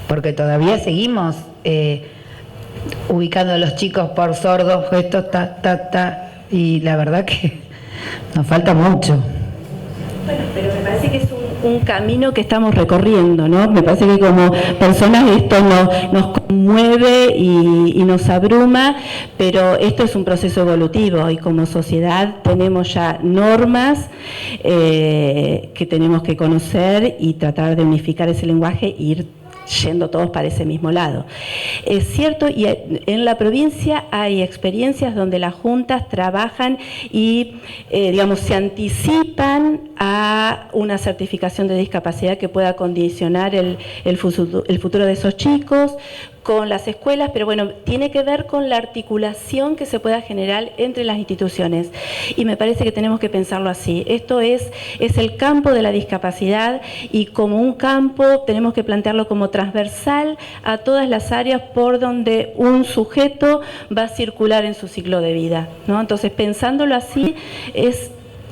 Speaker 6: porque todavía seguimos ubicando a los chicos por sordos, gestos, y la verdad que nos falta mucho.
Speaker 3: Bueno, pero me parece que es un camino que estamos recorriendo, ¿no? Me parece que como personas esto nos conmueve y nos abruma, pero esto es un proceso evolutivo y como sociedad tenemos ya normas que tenemos que conocer y tratar de unificar ese lenguaje e ir yendo todos para ese mismo lado. Es cierto, y en la provincia hay experiencias donde las juntas trabajan y, digamos, se anticipan a una certificación de discapacidad que pueda condicionar el futuro de esos chicos, con las escuelas, pero bueno, tiene que ver con la articulación que se pueda generar entre las instituciones. Y me parece que tenemos que pensarlo así. Esto es el campo de la discapacidad y como un campo tenemos que plantearlo como transversal a todas las áreas por donde un sujeto va a circular en su ciclo de vida, ¿no? Entonces, pensándolo así,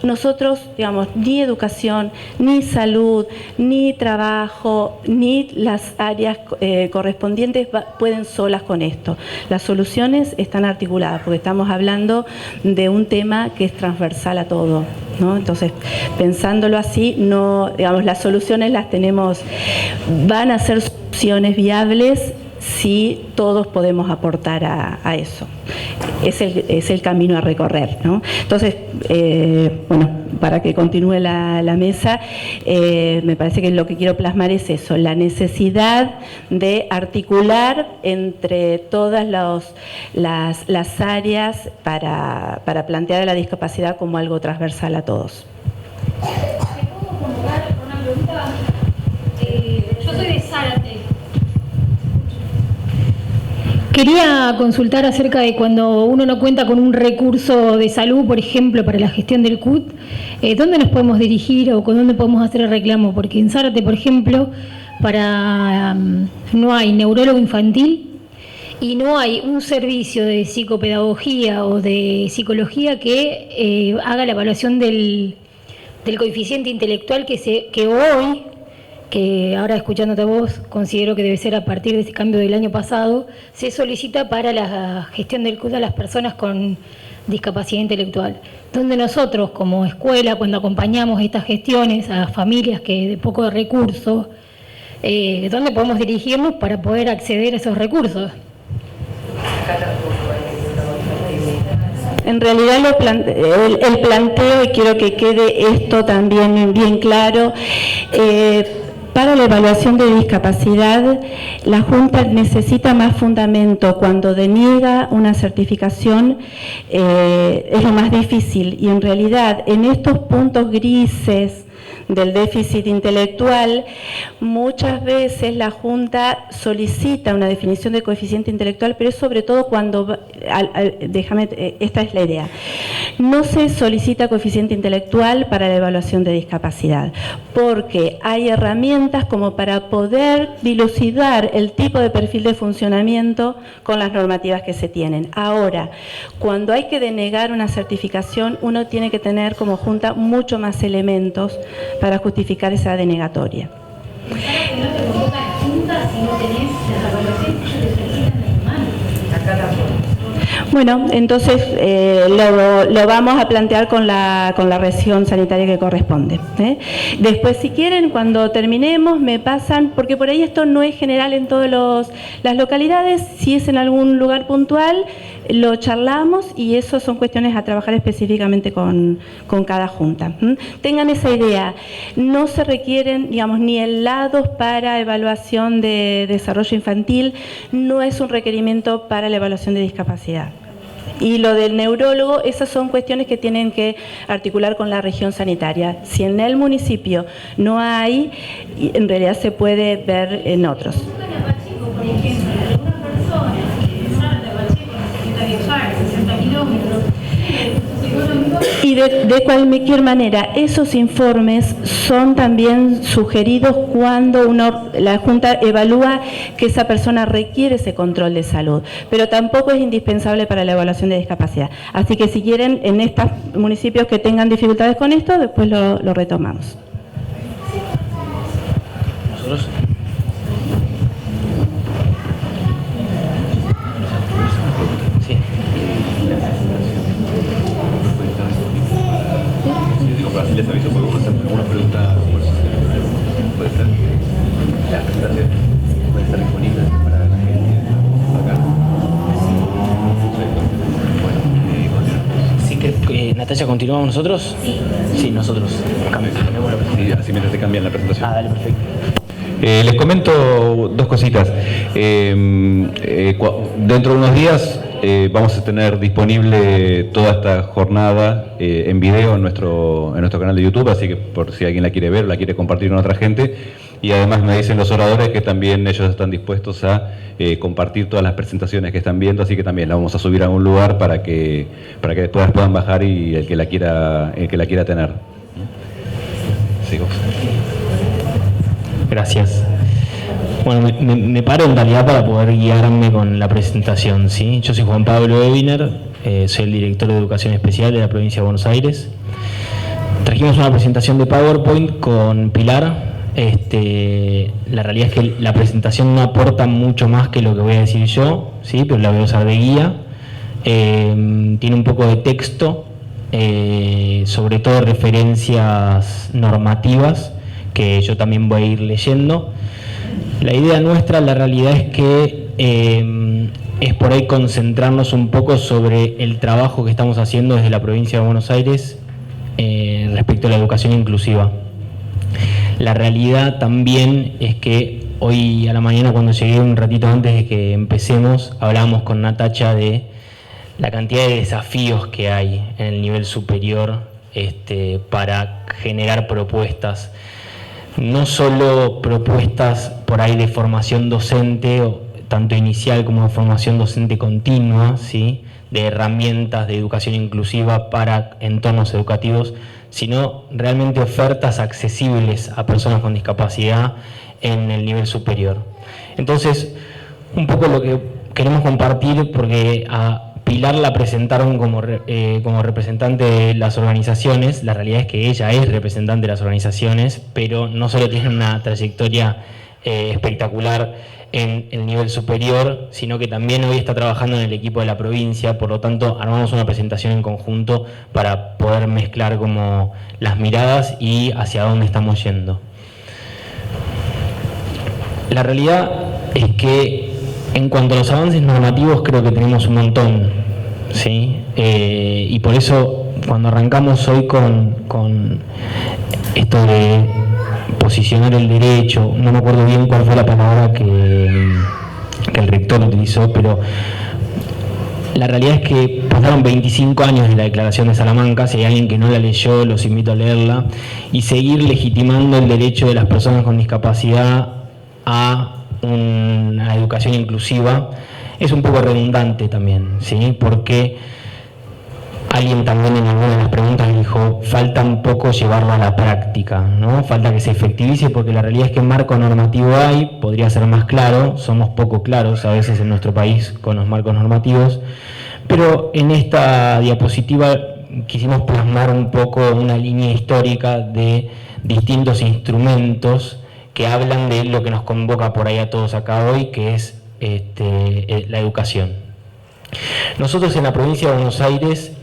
Speaker 3: nosotros, digamos, ni educación, ni salud, ni trabajo, ni las áreas correspondientes pueden solas con esto. Las soluciones están articuladas porque estamos hablando de un tema que es transversal a todo, ¿no? Entonces, pensándolo así, no, digamos, las soluciones las tenemos, van a ser soluciones viables si todos podemos aportar a eso. Es el camino a recorrer, ¿no? Entonces, bueno, para que continúe la mesa, me parece que lo que quiero plasmar es eso, la necesidad de articular entre todas las áreas para plantear a la discapacidad como algo transversal a todos.
Speaker 4: ¿Me puedo convocar una pregunta? Yo soy de Zárate.
Speaker 7: Quería consultar acerca de cuando uno no cuenta con un recurso de salud, por ejemplo, para la gestión del CUT, ¿dónde nos podemos dirigir o con dónde podemos hacer el reclamo? Porque en Zárate, por ejemplo, no hay neurólogo infantil y no hay un servicio de psicopedagogía o de psicología que haga la evaluación del coeficiente intelectual que hoy, que ahora escuchándote a vos, considero que debe ser a partir de ese cambio del año pasado, se solicita para la gestión del CUT a las personas con discapacidad intelectual. Donde nosotros, como escuela, cuando acompañamos estas gestiones a familias que de pocos recursos, ¿dónde podemos dirigirnos para poder acceder a esos recursos?
Speaker 3: En realidad el planteo, y quiero que quede esto también bien claro, para la evaluación de discapacidad, la Junta necesita más fundamento. Cuando deniega una certificación es lo más difícil y en realidad en estos puntos grises del déficit intelectual, muchas veces la Junta solicita una definición de coeficiente intelectual, pero es sobre todo cuando, esta es la idea, no se solicita coeficiente intelectual para la evaluación de discapacidad, porque hay herramientas como para poder dilucidar el tipo de perfil de funcionamiento con las normativas que se tienen. Ahora, cuando hay que denegar una certificación, uno tiene que tener como Junta mucho más elementos para justificar esa denegatoria.
Speaker 4: No te convoca la Junta si no tenés las evaluaciones que se necesitan de tu mano.
Speaker 5: Acá la
Speaker 3: Bueno, entonces lo vamos a plantear con la región sanitaria que corresponde. Después, si quieren, cuando terminemos, me pasan, porque por ahí esto no es general en todas las localidades, si es en algún lugar puntual, lo charlamos y eso son cuestiones a trabajar específicamente con cada junta. Tengan esa idea, no se requieren, digamos, ni helados para evaluación de desarrollo infantil, no es un requerimiento para la evaluación de discapacidad. Y lo del neurólogo, esas son cuestiones que tienen que articular con la región sanitaria. Si en el municipio no hay, en realidad se puede ver en otros.
Speaker 4: Por ejemplo, alguna persona que salta a Pacheco necesita viajar 60 kilómetros.
Speaker 3: Y de cualquier manera, esos informes son también sugeridos cuando la Junta evalúa que esa persona requiere ese control de salud, pero tampoco es indispensable para la evaluación de discapacidad. Así que si quieren, en estos municipios que tengan dificultades con esto, después lo retomamos.
Speaker 8: ¿Nosotros? Sí.
Speaker 1: Les aviso porque vamos a hacer alguna pregunta. Puede ser. La presentación puede estar disponible para la gente acá.
Speaker 8: Sí, que Natalia, ¿continuamos nosotros? Sí, nosotros. Cambiamos la presentación.
Speaker 1: Sí, así mientras te cambian la presentación.
Speaker 8: Dale, perfecto.
Speaker 1: Les comento dos cositas. Dentro de unos días vamos a tener disponible toda esta jornada en video en nuestro canal de YouTube, así que por si alguien la quiere ver o la quiere compartir con otra gente. Y además me dicen los oradores que también ellos están dispuestos a compartir todas las presentaciones que están viendo, así que también la vamos a subir a un lugar para que después las puedan bajar y el que la quiera tener. Sigo.
Speaker 8: Gracias. Bueno, me paro en realidad para poder guiarme con la presentación, ¿sí? Yo soy Juan Pablo Ebiner, soy el director de Educación Especial de la provincia de Buenos Aires. Trajimos una presentación de PowerPoint con Pilar. La realidad es que la presentación no aporta mucho más que lo que voy a decir yo, ¿sí? Pero la voy a usar de guía. Tiene un poco de texto, sobre todo referencias normativas, que yo también voy a ir leyendo. La idea nuestra, la realidad es que es por ahí concentrarnos un poco sobre el trabajo que estamos haciendo desde la provincia de Buenos Aires respecto a la educación inclusiva. La realidad también es que hoy a la mañana, cuando llegué un ratito antes de que empecemos, hablábamos con Natacha de la cantidad de desafíos que hay en el nivel superior para generar propuestas. No solo propuestas por ahí de formación docente, tanto inicial como de formación docente continua, ¿sí? De herramientas de educación inclusiva para entornos educativos, sino realmente ofertas accesibles a personas con discapacidad en el nivel superior. Entonces, un poco lo que queremos compartir, porque a Pilar la presentaron como representante de las organizaciones. La realidad es que ella es representante de las organizaciones, pero no solo tiene una trayectoria espectacular en el nivel superior, sino que también hoy está trabajando en el equipo de la provincia. Por lo tanto, armamos una presentación en conjunto para poder mezclar como las miradas y hacia dónde estamos yendo. La realidad es que en cuanto a los avances normativos, creo que tenemos un montón, ¿sí? Y por eso, cuando arrancamos hoy con esto de posicionar el derecho, no me acuerdo bien cuál fue la palabra que el rector utilizó, pero la realidad es que pasaron 25 años de la Declaración de Salamanca. Si hay alguien que no la leyó, los invito a leerla, y seguir legitimando el derecho de las personas con discapacidad a una educación inclusiva es un poco redundante también, ¿sí? Porque alguien también en alguna de las preguntas dijo, falta un poco llevarlo a la práctica, ¿no? Falta que se efectivice, porque la realidad es que marco normativo hay, podría ser más claro, somos poco claros a veces en nuestro país con los marcos normativos, pero en esta diapositiva quisimos plasmar un poco una línea histórica de distintos instrumentos que hablan de lo que nos convoca por ahí a todos acá hoy, que es la educación. Nosotros en la provincia de Buenos Aires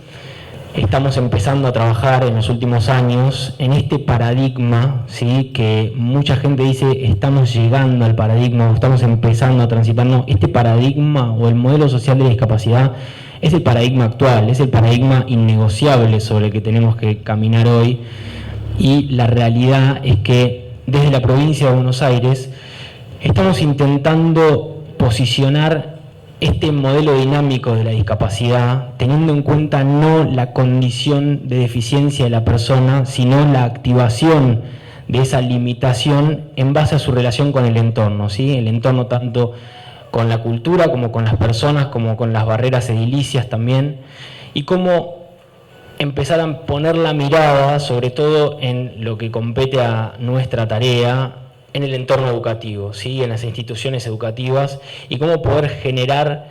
Speaker 8: estamos empezando a trabajar en los últimos años en este paradigma, ¿sí? Que mucha gente dice estamos llegando al paradigma o estamos empezando a transitar. No, este paradigma o el modelo social de la discapacidad es el paradigma actual, es el paradigma innegociable sobre el que tenemos que caminar hoy, y la realidad es que desde la provincia de Buenos Aires estamos intentando posicionar este modelo dinámico de la discapacidad, teniendo en cuenta no la condición de deficiencia de la persona, sino la activación de esa limitación en base a su relación con el entorno, ¿sí? El entorno tanto con la cultura como con las personas, como con las barreras edilicias también, y cómo empezar a poner la mirada, sobre todo en lo que compete a nuestra tarea, en el entorno educativo, ¿sí? En las instituciones educativas, y cómo poder generar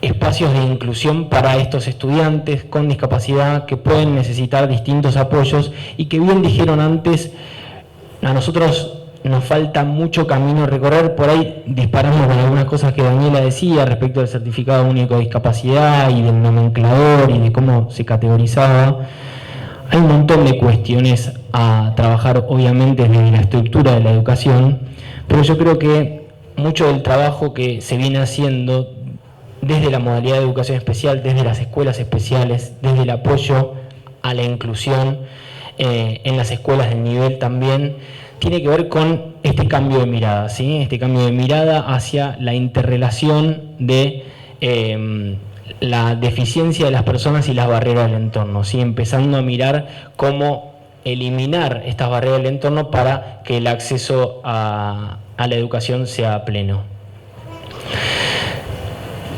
Speaker 8: espacios de inclusión para estos estudiantes con discapacidad que pueden necesitar distintos apoyos y que, bien dijeron antes, a nosotros nos falta mucho camino a recorrer. Por ahí disparamos con algunas cosas que Daniela decía respecto del certificado único de discapacidad y del nomenclador y de cómo se categorizaba. Hay un montón de cuestiones a trabajar, obviamente, desde la estructura de la educación, pero yo creo que mucho del trabajo que se viene haciendo desde la modalidad de educación especial, desde las escuelas especiales, desde el apoyo a la inclusión en las escuelas del nivel también, tiene que ver con este cambio de mirada, ¿sí? Este cambio de mirada hacia la interrelación de la deficiencia de las personas y las barreras del entorno, ¿sí? Empezando a mirar cómo eliminar estas barreras del entorno para que el acceso a la educación sea pleno.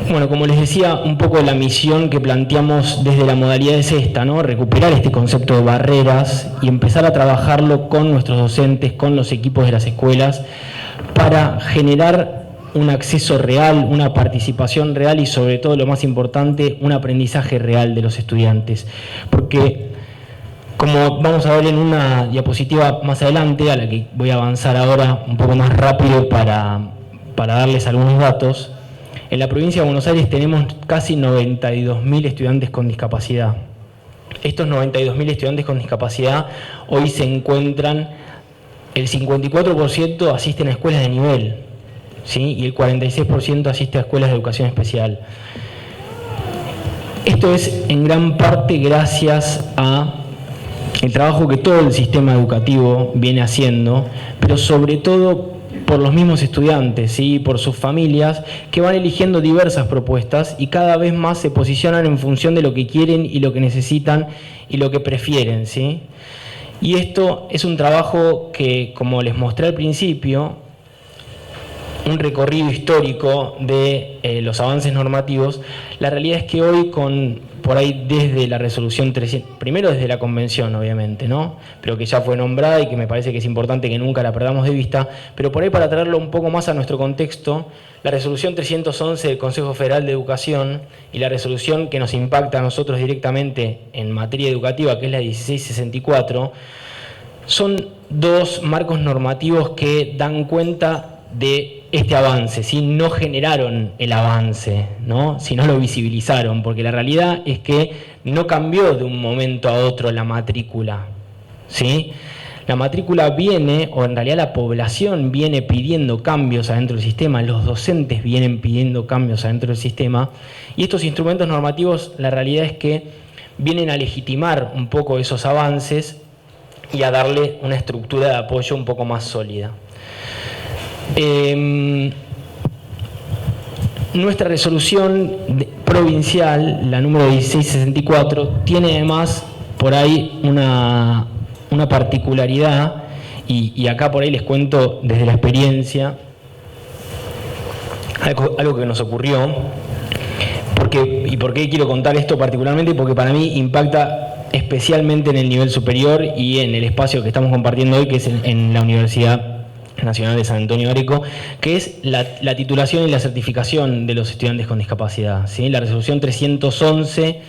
Speaker 8: Bueno, como les decía, un poco la misión que planteamos desde la modalidad es esta, ¿no? Recuperar este concepto de barreras y empezar a trabajarlo con nuestros docentes, con los equipos de las escuelas, para generar un acceso real, una participación real y, sobre todo, lo más importante, un aprendizaje real de los estudiantes. Porque, como vamos a ver en una diapositiva más adelante, a la que voy a avanzar ahora un poco más rápido para darles algunos datos, en la provincia de Buenos Aires tenemos casi 92.000 estudiantes con discapacidad. Estos 92.000 estudiantes con discapacidad hoy se encuentran, el 54% asisten a escuelas de nivel, ¿sí? Y el 46% asiste a escuelas de educación especial. Esto es en gran parte gracias a el trabajo que todo el sistema educativo viene haciendo, pero sobre todo por los mismos estudiantes, ¿sí? Por sus familias, que van eligiendo diversas propuestas y cada vez más se posicionan en función de lo que quieren y lo que necesitan y lo que prefieren, ¿sí? Y esto es un trabajo que, como les mostré al principio, un recorrido histórico de los avances normativos. La realidad es que hoy, por ahí desde la resolución 300, primero desde la convención obviamente, ¿no? Pero que ya fue nombrada y que me parece que es importante que nunca la perdamos de vista, pero por ahí, para traerlo un poco más a nuestro contexto, la resolución 311 del Consejo Federal de Educación y la resolución que nos impacta a nosotros directamente en materia educativa, que es la 1664, son dos marcos normativos que dan cuenta de este avance, ¿sí? No generaron el avance, ¿no? Sino lo visibilizaron, porque la realidad es que no cambió de un momento a otro la matrícula, ¿sí? La matrícula viene, o en realidad la población viene pidiendo cambios adentro del sistema, los docentes vienen pidiendo cambios adentro del sistema, y estos instrumentos normativos, la realidad es que vienen a legitimar un poco esos avances y a darle una estructura de apoyo un poco más sólida. nuestra resolución provincial, la número 1664, tiene además por ahí una particularidad, y acá por ahí les cuento desde la experiencia algo que nos ocurrió. ¿Y por qué quiero contar esto particularmente? Porque para mí impacta especialmente en el nivel superior y en el espacio que estamos compartiendo hoy, que es en la Universidad Nacional de San Antonio de Areco, que es la titulación y la certificación de los estudiantes con discapacidad, ¿sí? La resolución 311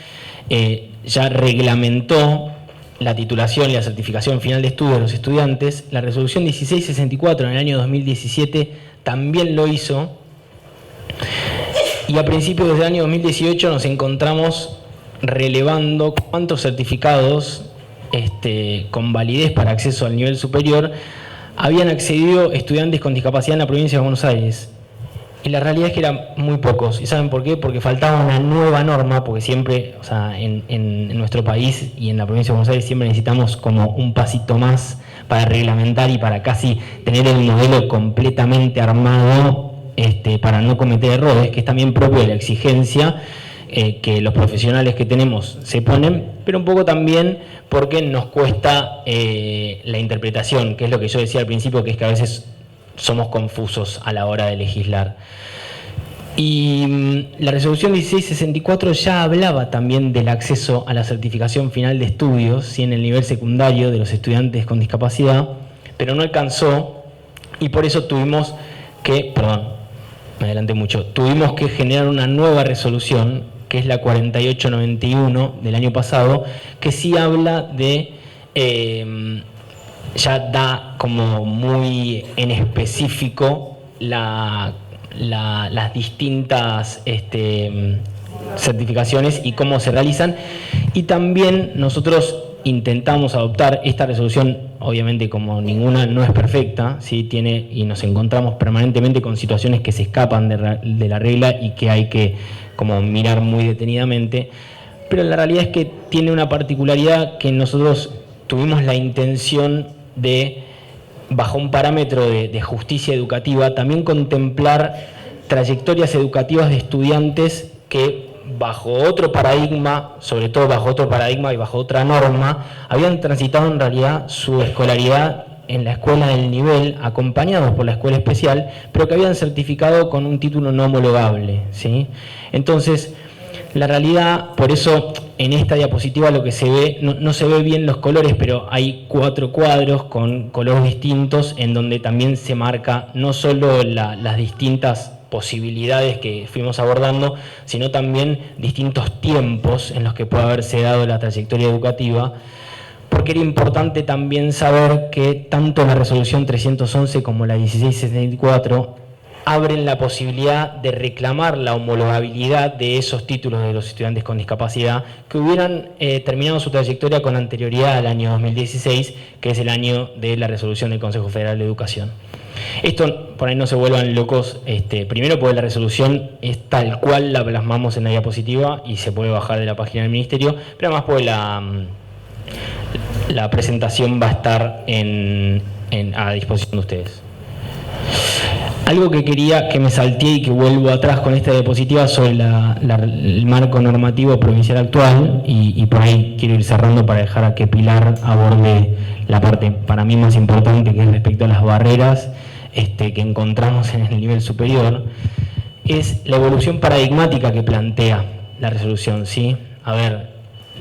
Speaker 8: ya reglamentó la titulación y la certificación final de estudios de los estudiantes. La resolución 1664 en el año 2017 también lo hizo. Y a principios del año 2018 nos encontramos relevando cuántos certificados con validez para acceso al nivel superior habían accedido estudiantes con discapacidad en la provincia de Buenos Aires. Y la realidad es que eran muy pocos. ¿Y saben por qué? Porque faltaba una nueva norma, porque siempre, o sea, en nuestro país y en la provincia de Buenos Aires siempre necesitamos como un pasito más para reglamentar y para casi tener el modelo completamente armado para no cometer errores, que es también propio de la exigencia que los profesionales que tenemos se ponen, pero un poco también porque nos cuesta la interpretación, que es lo que yo decía al principio, que es que a veces somos confusos a la hora de legislar. Y la resolución 1664 ya hablaba también del acceso a la certificación final de estudios, ¿sí? En el nivel secundario de los estudiantes con discapacidad, pero no alcanzó, y por eso tuvimos que, me adelanté mucho, tuvimos que generar una nueva resolución, que es la 4891 del año pasado, que sí habla de, ya da como muy en específico las distintas certificaciones y cómo se realizan. Y también nosotros intentamos adoptar esta resolución, obviamente como ninguna no es perfecta, ¿sí? Y nos encontramos permanentemente con situaciones que se escapan de la regla y que hay que como mirar muy detenidamente, pero la realidad es que tiene una particularidad que nosotros tuvimos la intención de, bajo un parámetro de justicia educativa, también contemplar trayectorias educativas de estudiantes que bajo otro paradigma, sobre todo bajo otro paradigma y bajo otra norma, habían transitado en realidad su escolaridad en la escuela del nivel, acompañados por la escuela especial, pero que habían certificado con un título no homologable, ¿sí? Entonces, la realidad, por eso en esta diapositiva lo que se ve, no se ve bien los colores, pero hay 4 cuadros con colores distintos en donde también se marca no solo las distintas posibilidades que fuimos abordando, sino también distintos tiempos en los que puede haberse dado la trayectoria educativa, porque era importante también saber que tanto la resolución 311 como la 1664 abren la posibilidad de reclamar la homologabilidad de esos títulos de los estudiantes con discapacidad que hubieran terminado su trayectoria con anterioridad al año 2016, que es el año de la resolución del Consejo Federal de Educación. Esto, por ahí no se vuelvan locos, primero porque la resolución es tal cual la plasmamos en la diapositiva y se puede bajar de la página del Ministerio, pero además porque la presentación va a estar a disposición de ustedes. Algo que quería, que me salté y que vuelvo atrás con esta diapositiva sobre el marco normativo provincial actual, y por ahí quiero ir cerrando para dejar a que Pilar aborde la parte para mí más importante, que es respecto a las barreras que encontramos en el nivel superior, es la evolución paradigmática que plantea la resolución, ¿sí? A ver,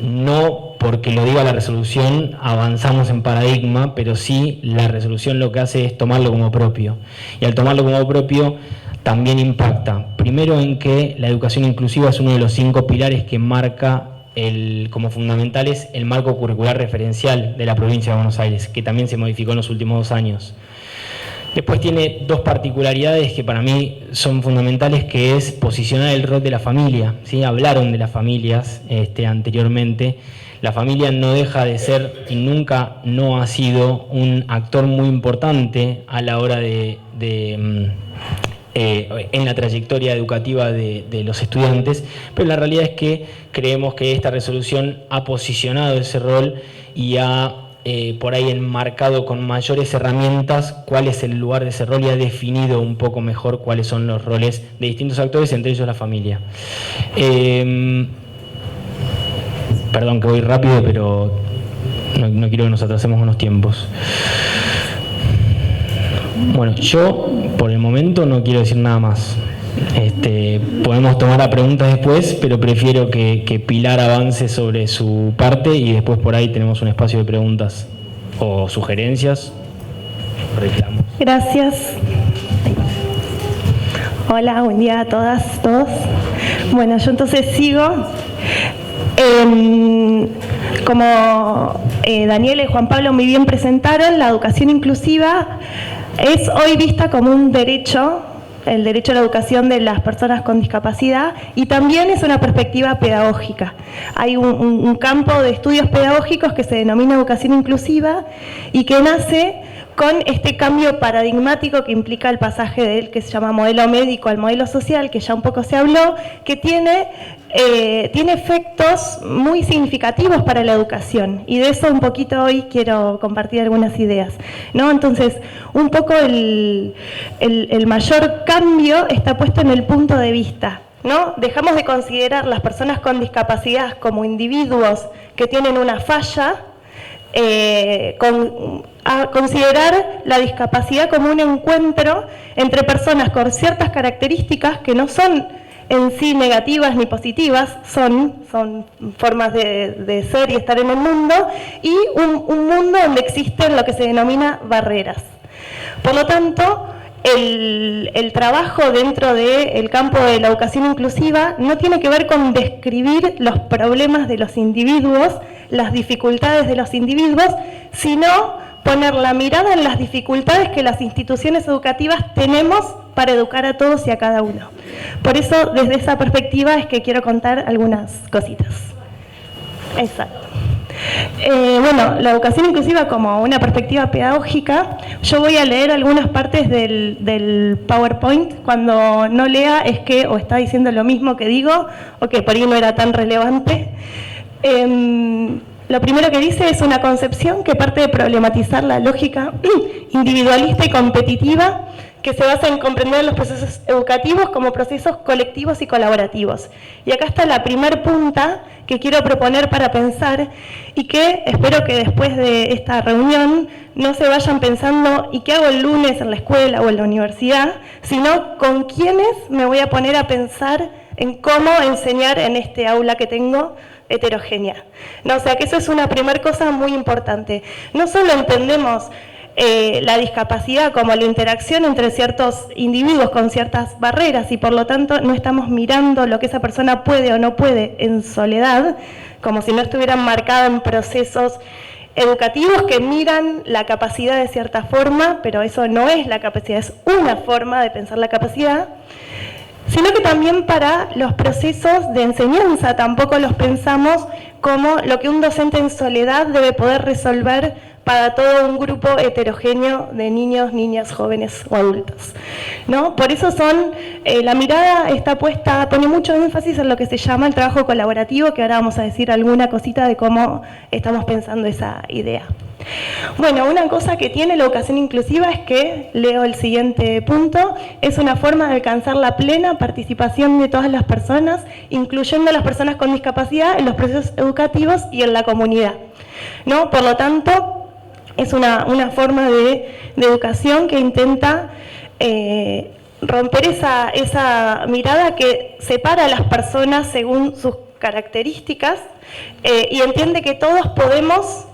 Speaker 8: no porque lo diga la resolución avanzamos en paradigma, pero sí la resolución lo que hace es tomarlo como propio. Y al tomarlo como propio también impacta. Primero en que la educación inclusiva es uno de los 5 pilares que marca como fundamentales el marco curricular referencial de la provincia de Buenos Aires, que también se modificó en los últimos 2 años. Después tiene 2 particularidades que para mí son fundamentales, que es posicionar el rol de la familia, ¿sí? Hablaron de las familias anteriormente. La familia no deja de ser y nunca no ha sido un actor muy importante a la hora en la trayectoria educativa de los estudiantes, pero la realidad es que creemos que esta resolución ha posicionado ese rol y ha por ahí enmarcado con mayores herramientas cuál es el lugar de ese rol y ha definido un poco mejor cuáles son los roles de distintos actores, entre ellos la familia. Perdón que voy rápido, pero no quiero que nos atrasemos con los tiempos. Bueno, yo por el momento no quiero decir nada más. Podemos tomar la pregunta después, pero prefiero que Pilar avance sobre su parte y después por ahí tenemos un espacio de preguntas o sugerencias, reclamos.
Speaker 9: Gracias. Hola, buen día a todas, todos. Bueno, yo entonces sigo. Como Daniela y Juan Pablo muy bien presentaron, la educación inclusiva es hoy vista como un derecho, el derecho a la educación de las personas con discapacidad, y también es una perspectiva pedagógica. Hay un campo de estudios pedagógicos que se denomina educación inclusiva y que nace con este cambio paradigmático que implica el pasaje del que se llama modelo médico al modelo social, que ya un poco se habló, que tiene efectos muy significativos para la educación, y de eso un poquito hoy quiero compartir algunas ideas, ¿no? Entonces, un poco el mayor cambio está puesto en el punto de vista, ¿no? Dejamos de considerar las personas con discapacidad como individuos que tienen una falla, a considerar la discapacidad como un encuentro entre personas con ciertas características que no son en sí negativas ni positivas, son formas de ser y estar en el mundo, y un mundo donde existen lo que se denomina barreras. Por lo tanto, el trabajo dentro del campo de la educación inclusiva no tiene que ver con describir los problemas de los individuos, las dificultades de los individuos, sino poner la mirada en las dificultades que las instituciones educativas tenemos para educar a todos y a cada uno. Por eso, desde esa perspectiva es que quiero contar algunas cositas. Exacto. Bueno, la educación inclusiva como una perspectiva pedagógica, yo voy a leer algunas partes del PowerPoint. Cuando no lea es que o está diciendo lo mismo que digo o que por ahí no era tan relevante. Lo primero que dice es una concepción que parte de problematizar la lógica individualista y competitiva que se basa en comprender los procesos educativos como procesos colectivos y colaborativos. Y acá está la primer punta que quiero proponer para pensar, y que espero que después de esta reunión no se vayan pensando ¿y qué hago el lunes en la escuela o en la universidad?, sino con quiénes me voy a poner a pensar en cómo enseñar en este aula que tengo heterogénea. No, o sea que eso es una primera cosa muy importante. No solo entendemos la discapacidad como la interacción entre ciertos individuos con ciertas barreras, y por lo tanto no estamos mirando lo que esa persona puede o no puede en soledad, como si no estuvieran marcadas en procesos educativos que miran la capacidad de cierta forma, pero eso no es la capacidad, es una forma de pensar la capacidad, sino que también para los procesos de enseñanza tampoco los pensamos como lo que un docente en soledad debe poder resolver para todo un grupo heterogéneo de niños, niñas, jóvenes o adultos, ¿no? Por eso la mirada está puesta, pone mucho énfasis en lo que se llama el trabajo colaborativo, que ahora vamos a decir alguna cosita de cómo estamos pensando esa idea. Bueno, una cosa que tiene la educación inclusiva es que, leo el siguiente punto, es una forma de alcanzar la plena participación de todas las personas, incluyendo a las personas con discapacidad en los procesos educativos y en la comunidad, ¿no? Por lo tanto, es una forma de educación que intenta romper esa mirada que separa a las personas según sus características, y entiende que todos podemos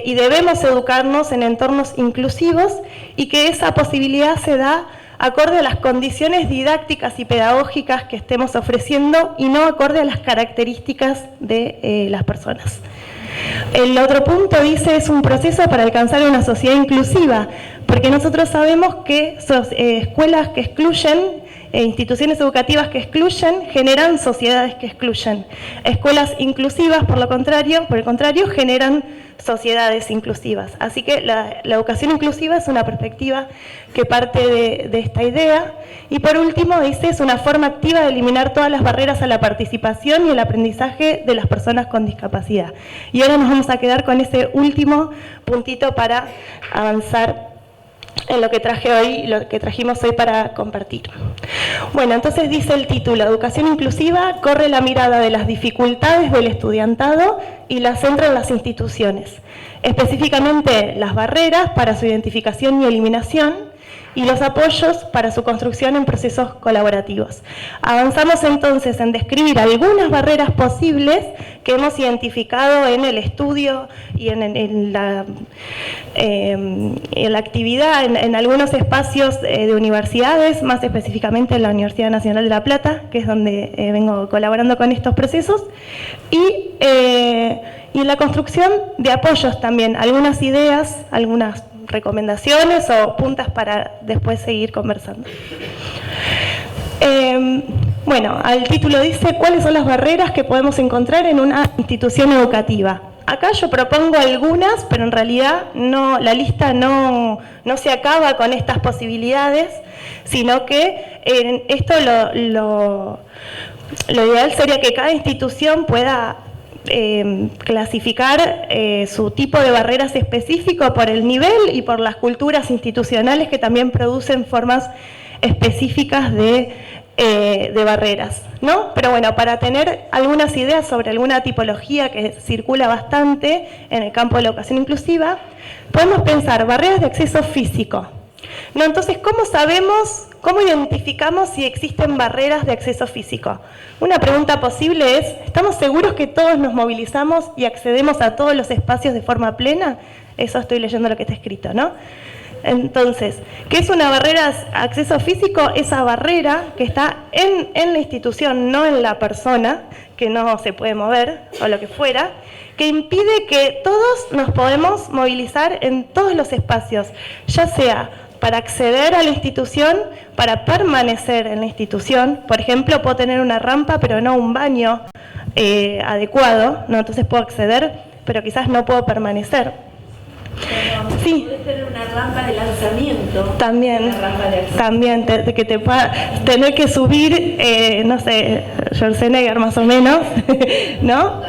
Speaker 9: y debemos educarnos en entornos inclusivos, y que esa posibilidad se da acorde a las condiciones didácticas y pedagógicas que estemos ofreciendo y no acorde a las características de las personas. El otro punto dice es un proceso para alcanzar una sociedad inclusiva, porque nosotros sabemos que escuelas que excluyen instituciones educativas que excluyen generan sociedades que excluyen. Escuelas inclusivas, por el contrario, generan sociedades inclusivas. Así que la educación inclusiva es una perspectiva que parte de esta idea. Y por último, dice, es una forma activa de eliminar todas las barreras a la participación y el aprendizaje de las personas con discapacidad. Y ahora nos vamos a quedar con ese último puntito para avanzar en lo que traje hoy, lo que trajimos hoy para compartir. Bueno, entonces dice el título, Educación Inclusiva corre la mirada de las dificultades del estudiantado y la centra en las instituciones, específicamente las barreras para su identificación y eliminación y los apoyos para su construcción en procesos colaborativos. Avanzamos entonces en describir algunas barreras posibles que hemos identificado en el estudio y en la actividad, en algunos espacios de universidades, más específicamente en la Universidad Nacional de La Plata, que es donde vengo colaborando con estos procesos, y en la construcción de apoyos también, algunas ideas, algunas recomendaciones o puntas para después seguir conversando. Bueno, al título dice, ¿cuáles son las barreras que podemos encontrar en una institución educativa? Acá yo propongo algunas, pero en realidad la lista no se acaba con estas posibilidades, sino que esto lo ideal sería que cada institución pueda clasificar su tipo de barreras específico por el nivel y por las culturas institucionales que también producen formas específicas de barreras, ¿no? Pero bueno, para tener algunas ideas sobre alguna tipología que circula bastante en el campo de la educación inclusiva, podemos pensar barreras de acceso físico, ¿no? Entonces, ¿cómo identificamos si existen barreras de acceso físico? Una pregunta posible es, ¿estamos seguros que todos nos movilizamos y accedemos a todos los espacios de forma plena? Eso estoy leyendo lo que está escrito, ¿no? Entonces, ¿qué es una barrera de acceso físico? Esa barrera que está en la institución, no en la persona, que no se puede mover o lo que fuera, que impide que todos nos podemos movilizar en todos los espacios, ya sea para acceder a la institución, para permanecer en la institución. Por ejemplo, puedo tener una rampa, pero no un baño adecuado, ¿no? Entonces puedo acceder, pero quizás no puedo permanecer. Sí.
Speaker 5: Puede tener una rampa de lanzamiento.
Speaker 9: También,
Speaker 5: una rampa de acceso.
Speaker 9: también, que te pueda tener que subir, no sé, Schwarzenegger más o menos, ¿no?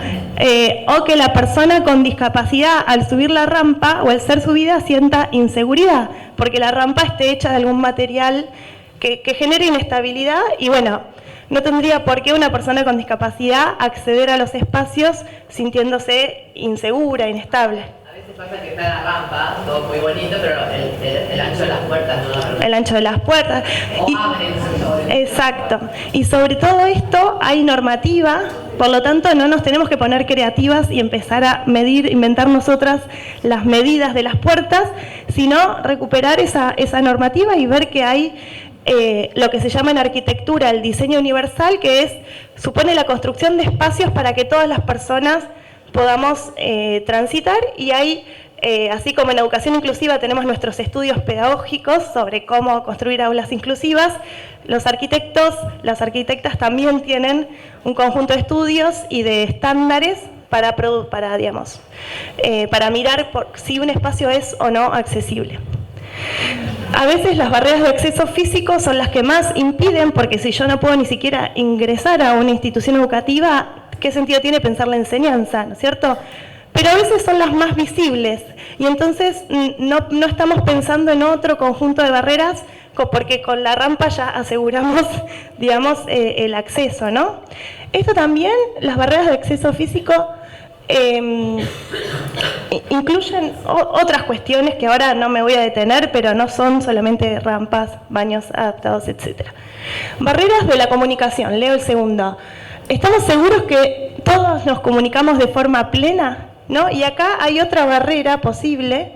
Speaker 9: O que la persona con discapacidad al subir la rampa o al ser subida sienta inseguridad, porque la rampa esté hecha de algún material que genere inestabilidad y bueno, no tendría por qué una persona con discapacidad acceder a los espacios sintiéndose insegura, inestable.
Speaker 10: Pasa que está en la rampa, todo muy bonito, pero el ancho de las puertas no.
Speaker 9: El ancho de las puertas. Exacto. Y sobre todo esto hay normativa, por lo tanto no nos tenemos que poner creativas y empezar a medir, inventar nosotras las medidas de las puertas, sino recuperar esa normativa y ver que hay lo que se llama en arquitectura el diseño universal, que supone la construcción de espacios para que todas las personas podamos transitar, y hay, así como en educación inclusiva tenemos nuestros estudios pedagógicos sobre cómo construir aulas inclusivas, los arquitectos, las arquitectas también tienen un conjunto de estudios y de estándares para mirar si un espacio es o no accesible. A veces las barreras de acceso físico son las que más impiden, porque si yo no puedo ni siquiera ingresar a una institución educativa, ¿qué sentido tiene pensar la enseñanza, ¿no es cierto? Pero a veces son las más visibles y entonces no estamos pensando en otro conjunto de barreras porque con la rampa ya aseguramos, digamos, el acceso, ¿no? Esto también, las barreras de acceso físico incluyen otras cuestiones que ahora no me voy a detener, pero no son solamente rampas, baños adaptados, etc. Barreras de la comunicación, leo el segundo. ¿Estamos seguros que todos nos comunicamos de forma plena? ¿No? Y acá hay otra barrera posible,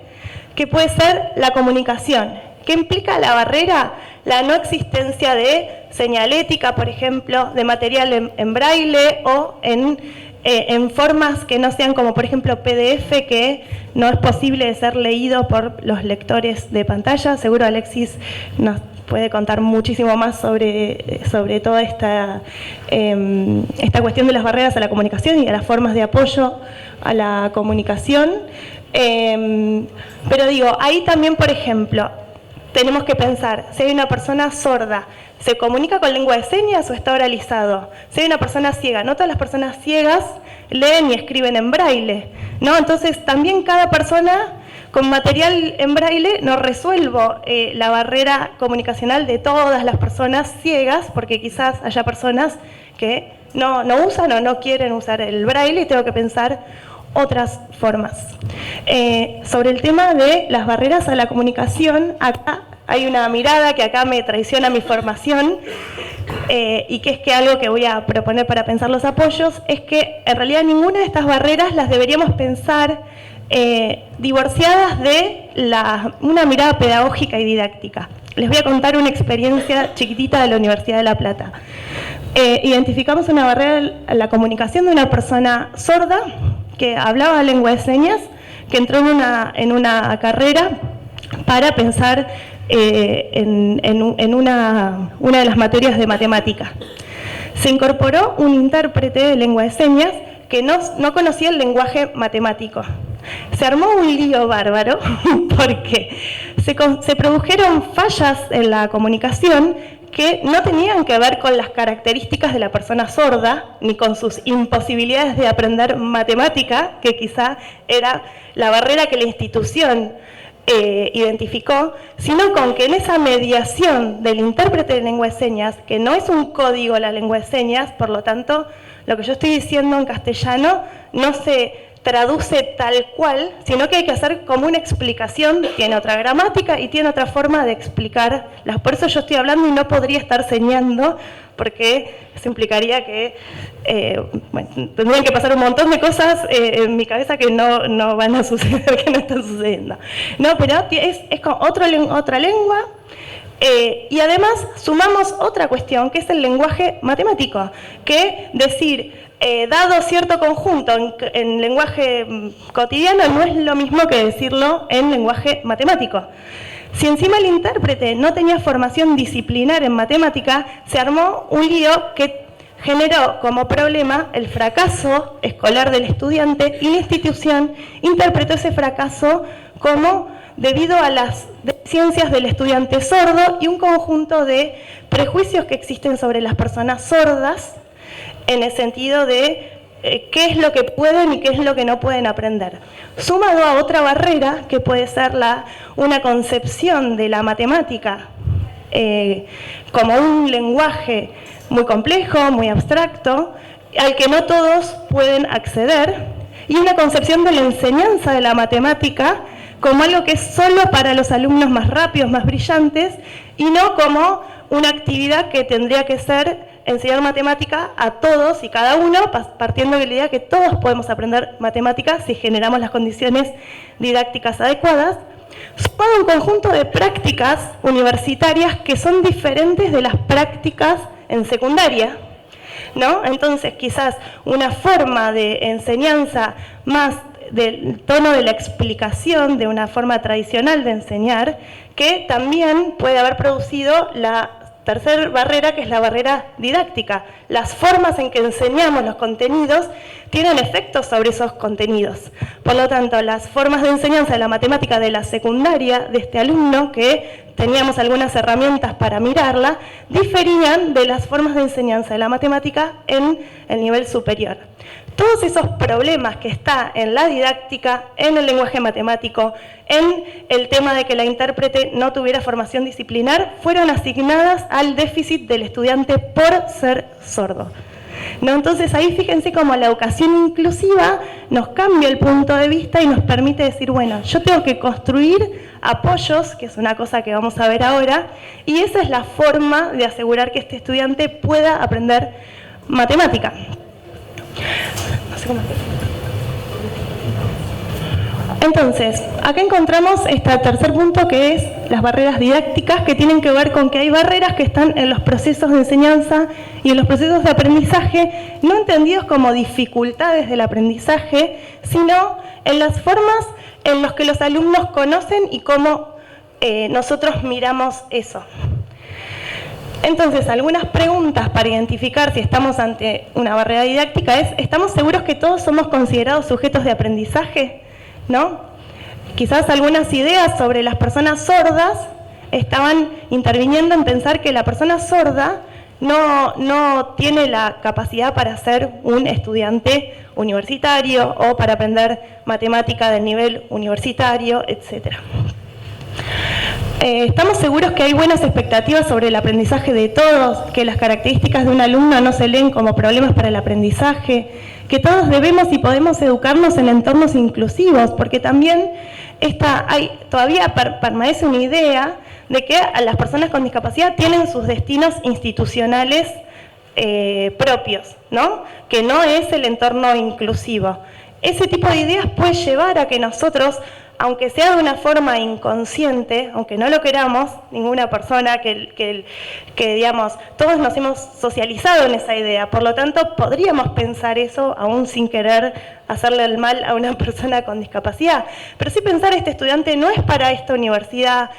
Speaker 9: que puede ser la comunicación. ¿Qué implica la barrera? La no existencia de señalética, por ejemplo, de material en braille o en formas que no sean como, por ejemplo, PDF, que no es posible de ser leído por los lectores de pantalla. Seguro Alexis nos puede contar muchísimo más sobre toda esta cuestión de las barreras a la comunicación y a las formas de apoyo a la comunicación. Pero digo, ahí también, por ejemplo, tenemos que pensar, si hay una persona sorda, ¿se comunica con lengua de señas o está oralizado? Si hay una persona ciega, no todas las personas ciegas leen y escriben en braille, ¿no? Entonces también cada persona con material en braille no resuelvo la barrera comunicacional de todas las personas ciegas, porque quizás haya personas que no usan o no quieren usar el braille y tengo que pensar otras formas. Sobre el tema de las barreras a la comunicación, acá hay una mirada que acá me traiciona mi formación y que es que algo que voy a proponer para pensar los apoyos es que en realidad ninguna de estas barreras las deberíamos pensar divorciadas de una mirada pedagógica y didáctica. Les voy a contar una experiencia chiquitita de la Universidad de La Plata. Identificamos una barrera a la comunicación de una persona sorda que hablaba lengua de señas, que entró en una carrera para pensar en una de las materias de matemática. Se incorporó un intérprete de lengua de señas que no conocía el lenguaje matemático. Se armó un lío bárbaro porque se produjeron fallas en la comunicación que no tenían que ver con las características de la persona sorda, ni con sus imposibilidades de aprender matemática, que quizá era la barrera que la institución identificó, sino con que en esa mediación del intérprete de lengua de señas, que no es un código la lengua de señas, por lo tanto, lo que yo estoy diciendo en castellano no se traduce tal cual, sino que hay que hacer como una explicación, tiene otra gramática y tiene otra forma de explicar. Por eso yo estoy hablando y no podría estar señando, porque eso implicaría que tendrían que pasar un montón de cosas en mi cabeza que no van a suceder, que no están sucediendo. No, pero es con otra lengua. Y además sumamos otra cuestión, que es el lenguaje matemático, que decir, dado cierto conjunto en lenguaje cotidiano no es lo mismo que decirlo en lenguaje matemático. Si encima el intérprete no tenía formación disciplinar en matemática, se armó un lío que generó como problema el fracaso escolar del estudiante y la institución interpretó ese fracaso como debido a las deficiencias del estudiante sordo y un conjunto de prejuicios que existen sobre las personas sordas en el sentido de qué es lo que pueden y qué es lo que no pueden aprender. Sumado a otra barrera que puede ser una concepción de la matemática como un lenguaje muy complejo, muy abstracto, al que no todos pueden acceder, y una concepción de la enseñanza de la matemática como algo que es solo para los alumnos más rápidos, más brillantes, y no como una actividad que tendría que ser enseñar matemática a todos y cada uno, partiendo de la idea que todos podemos aprender matemáticas si generamos las condiciones didácticas adecuadas, sumado a un conjunto de prácticas universitarias que son diferentes de las prácticas en secundaria, ¿no? Entonces, quizás una forma de enseñanza más del tono de la explicación, de una forma tradicional de enseñar, que también puede haber producido la tercera barrera, que es la barrera didáctica. Las formas en que enseñamos los contenidos tienen efectos sobre esos contenidos. Por lo tanto, las formas de enseñanza de la matemática de la secundaria de este alumno, que teníamos algunas herramientas para mirarla, diferían de las formas de enseñanza de la matemática en el nivel superior. Todos esos problemas que está en la didáctica, en el lenguaje matemático, en el tema de que la intérprete no tuviera formación disciplinar, fueron asignadas al déficit del estudiante por ser sordo, ¿no? Entonces ahí fíjense cómo la educación inclusiva nos cambia el punto de vista y nos permite decir, bueno, yo tengo que construir apoyos, que es una cosa que vamos a ver ahora, y esa es la forma de asegurar que este estudiante pueda aprender matemática. No sé cómo hacer. Entonces, acá encontramos este tercer punto, que es las barreras didácticas, que tienen que ver con que hay barreras que están en los procesos de enseñanza y en los procesos de aprendizaje, no entendidos como dificultades del aprendizaje, sino en las formas en las que los alumnos conocen y cómo nosotros miramos eso. Entonces, algunas preguntas para identificar si estamos ante una barrera didáctica es, ¿estamos seguros que todos somos considerados sujetos de aprendizaje? ¿No? Quizás algunas ideas sobre las personas sordas estaban interviniendo en pensar que la persona sorda no tiene la capacidad para ser un estudiante universitario o para aprender matemática del nivel universitario, etc. Estamos seguros que hay buenas expectativas sobre el aprendizaje de todos, que las características de un alumno no se leen como problemas para el aprendizaje, que todos debemos y podemos educarnos en entornos inclusivos, porque también todavía permanece una idea de que las personas con discapacidad tienen sus destinos institucionales propios, ¿no? Que no es el entorno inclusivo. Ese tipo de ideas puede llevar a que nosotros, aunque sea de una forma inconsciente, aunque no lo queramos, ninguna persona que digamos, todos nos hemos socializado en esa idea, por lo tanto podríamos pensar eso aún sin querer hacerle el mal a una persona con discapacidad, pero sí pensar este estudiante no es para esta universidad,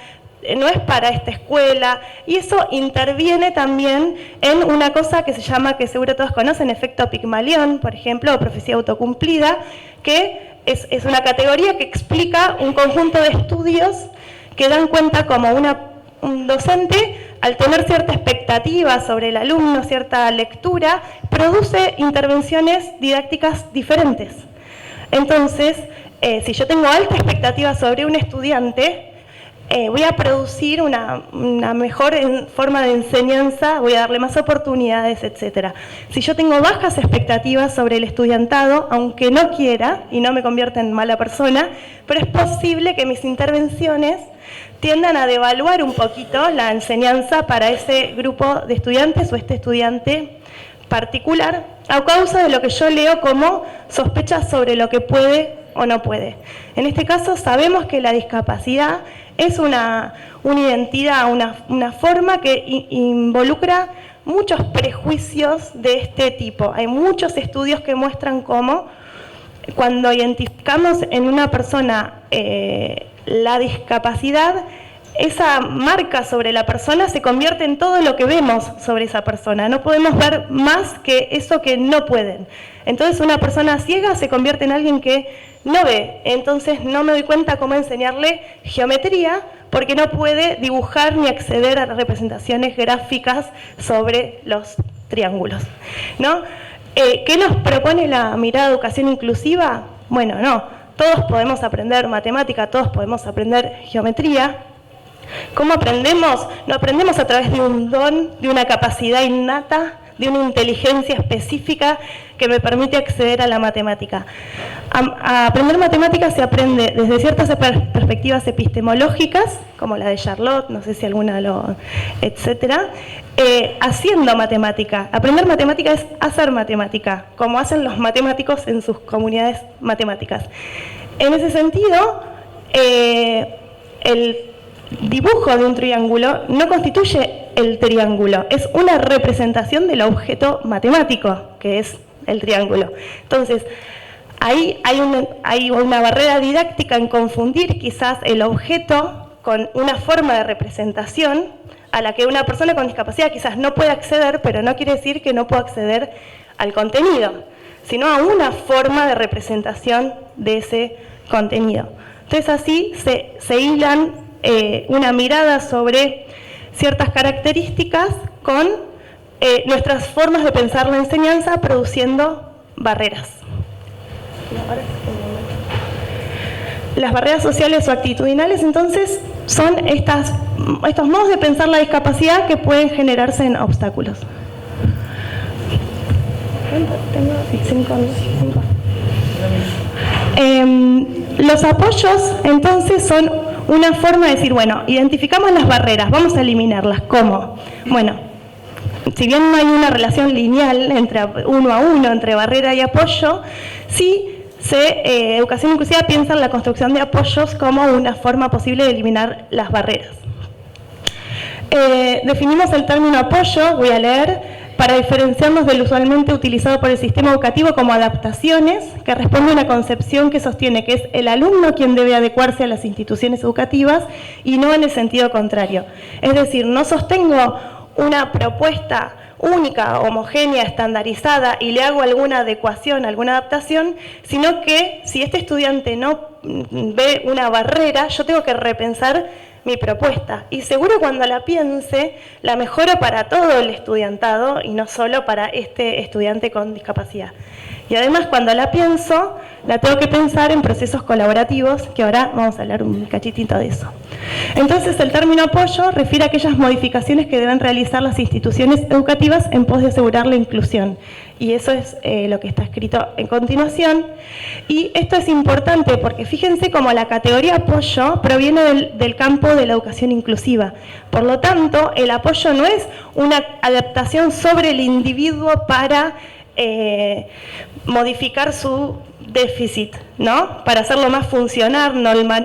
Speaker 9: no es para esta escuela, y eso interviene también en una cosa que se llama, que seguro todos conocen, efecto Pigmalión, por ejemplo, o profecía autocumplida, que es una categoría que explica un conjunto de estudios que dan cuenta como un docente, al tener cierta expectativa sobre el alumno, cierta lectura, produce intervenciones didácticas diferentes. Entonces, si yo tengo alta expectativa sobre un estudiante, voy a producir una mejor forma de enseñanza, voy a darle más oportunidades, etc. Si yo tengo bajas expectativas sobre el estudiantado, aunque no quiera y no me convierta en mala persona, pero es posible que mis intervenciones tiendan a devaluar un poquito la enseñanza para ese grupo de estudiantes o este estudiante particular, a causa de lo que yo leo como sospechas sobre lo que puede o no puede. En este caso sabemos que la discapacidad es una identidad, una forma que involucra muchos prejuicios de este tipo. Hay muchos estudios que muestran cómo cuando identificamos en una persona la discapacidad, esa marca sobre la persona se convierte en todo lo que vemos sobre esa persona. No podemos ver más que eso que no pueden. Entonces una persona ciega se convierte en alguien que no ve. Entonces no me doy cuenta cómo enseñarle geometría porque no puede dibujar ni acceder a representaciones gráficas sobre los triángulos, ¿no? ¿Qué nos propone la mirada de educación inclusiva? Bueno, no. Todos podemos aprender matemática, todos podemos aprender geometría. ¿Cómo aprendemos? No aprendemos a través de un don, de una capacidad innata, de una inteligencia específica que me permite acceder a la matemática. A aprender matemáticas se aprende desde ciertas perspectivas epistemológicas, como la de Charlotte, no sé si alguna etcétera, haciendo matemática. Aprender matemática es hacer matemática, como hacen los matemáticos en sus comunidades matemáticas. En ese sentido, el dibujo de un triángulo no constituye el triángulo, es una representación del objeto matemático, que es el triángulo. Entonces, ahí hay una barrera didáctica en confundir quizás el objeto con una forma de representación a la que una persona con discapacidad quizás no puede acceder, pero no quiere decir que no pueda acceder al contenido, sino a una forma de representación de ese contenido. Entonces así se hilan una mirada sobre ciertas características con nuestras formas de pensar la enseñanza produciendo barreras. Las barreras sociales o actitudinales, entonces, son estos modos de pensar la discapacidad que pueden generarse en obstáculos. Los apoyos, entonces, son una forma de decir, bueno, identificamos las barreras, vamos a eliminarlas. ¿Cómo? Bueno, si bien no hay una relación lineal entre uno a uno, entre barrera y apoyo, sí educación inclusiva piensa en la construcción de apoyos como una forma posible de eliminar las barreras. Definimos el término apoyo, voy a leer, para diferenciarnos del usualmente utilizado por el sistema educativo como adaptaciones, que responde a una concepción que sostiene que es el alumno quien debe adecuarse a las instituciones educativas y no en el sentido contrario. Es decir, no sostengo una propuesta única, homogénea, estandarizada y le hago alguna adecuación, alguna adaptación, sino que si este estudiante no ve una barrera, yo tengo que repensar mi propuesta. Y seguro cuando la piense, la mejoro para todo el estudiantado y no solo para este estudiante con discapacidad. Y además cuando la pienso, la tengo que pensar en procesos colaborativos, que ahora vamos a hablar un cachitito de eso. Entonces el término apoyo refiere a aquellas modificaciones que deben realizar las instituciones educativas en pos de asegurar la inclusión. Y eso es lo que está escrito en continuación. Y esto es importante porque fíjense cómo la categoría apoyo proviene del campo de la educación inclusiva. Por lo tanto, el apoyo no es una adaptación sobre el individuo para modificar su déficit, ¿no? Para hacerlo más funcional,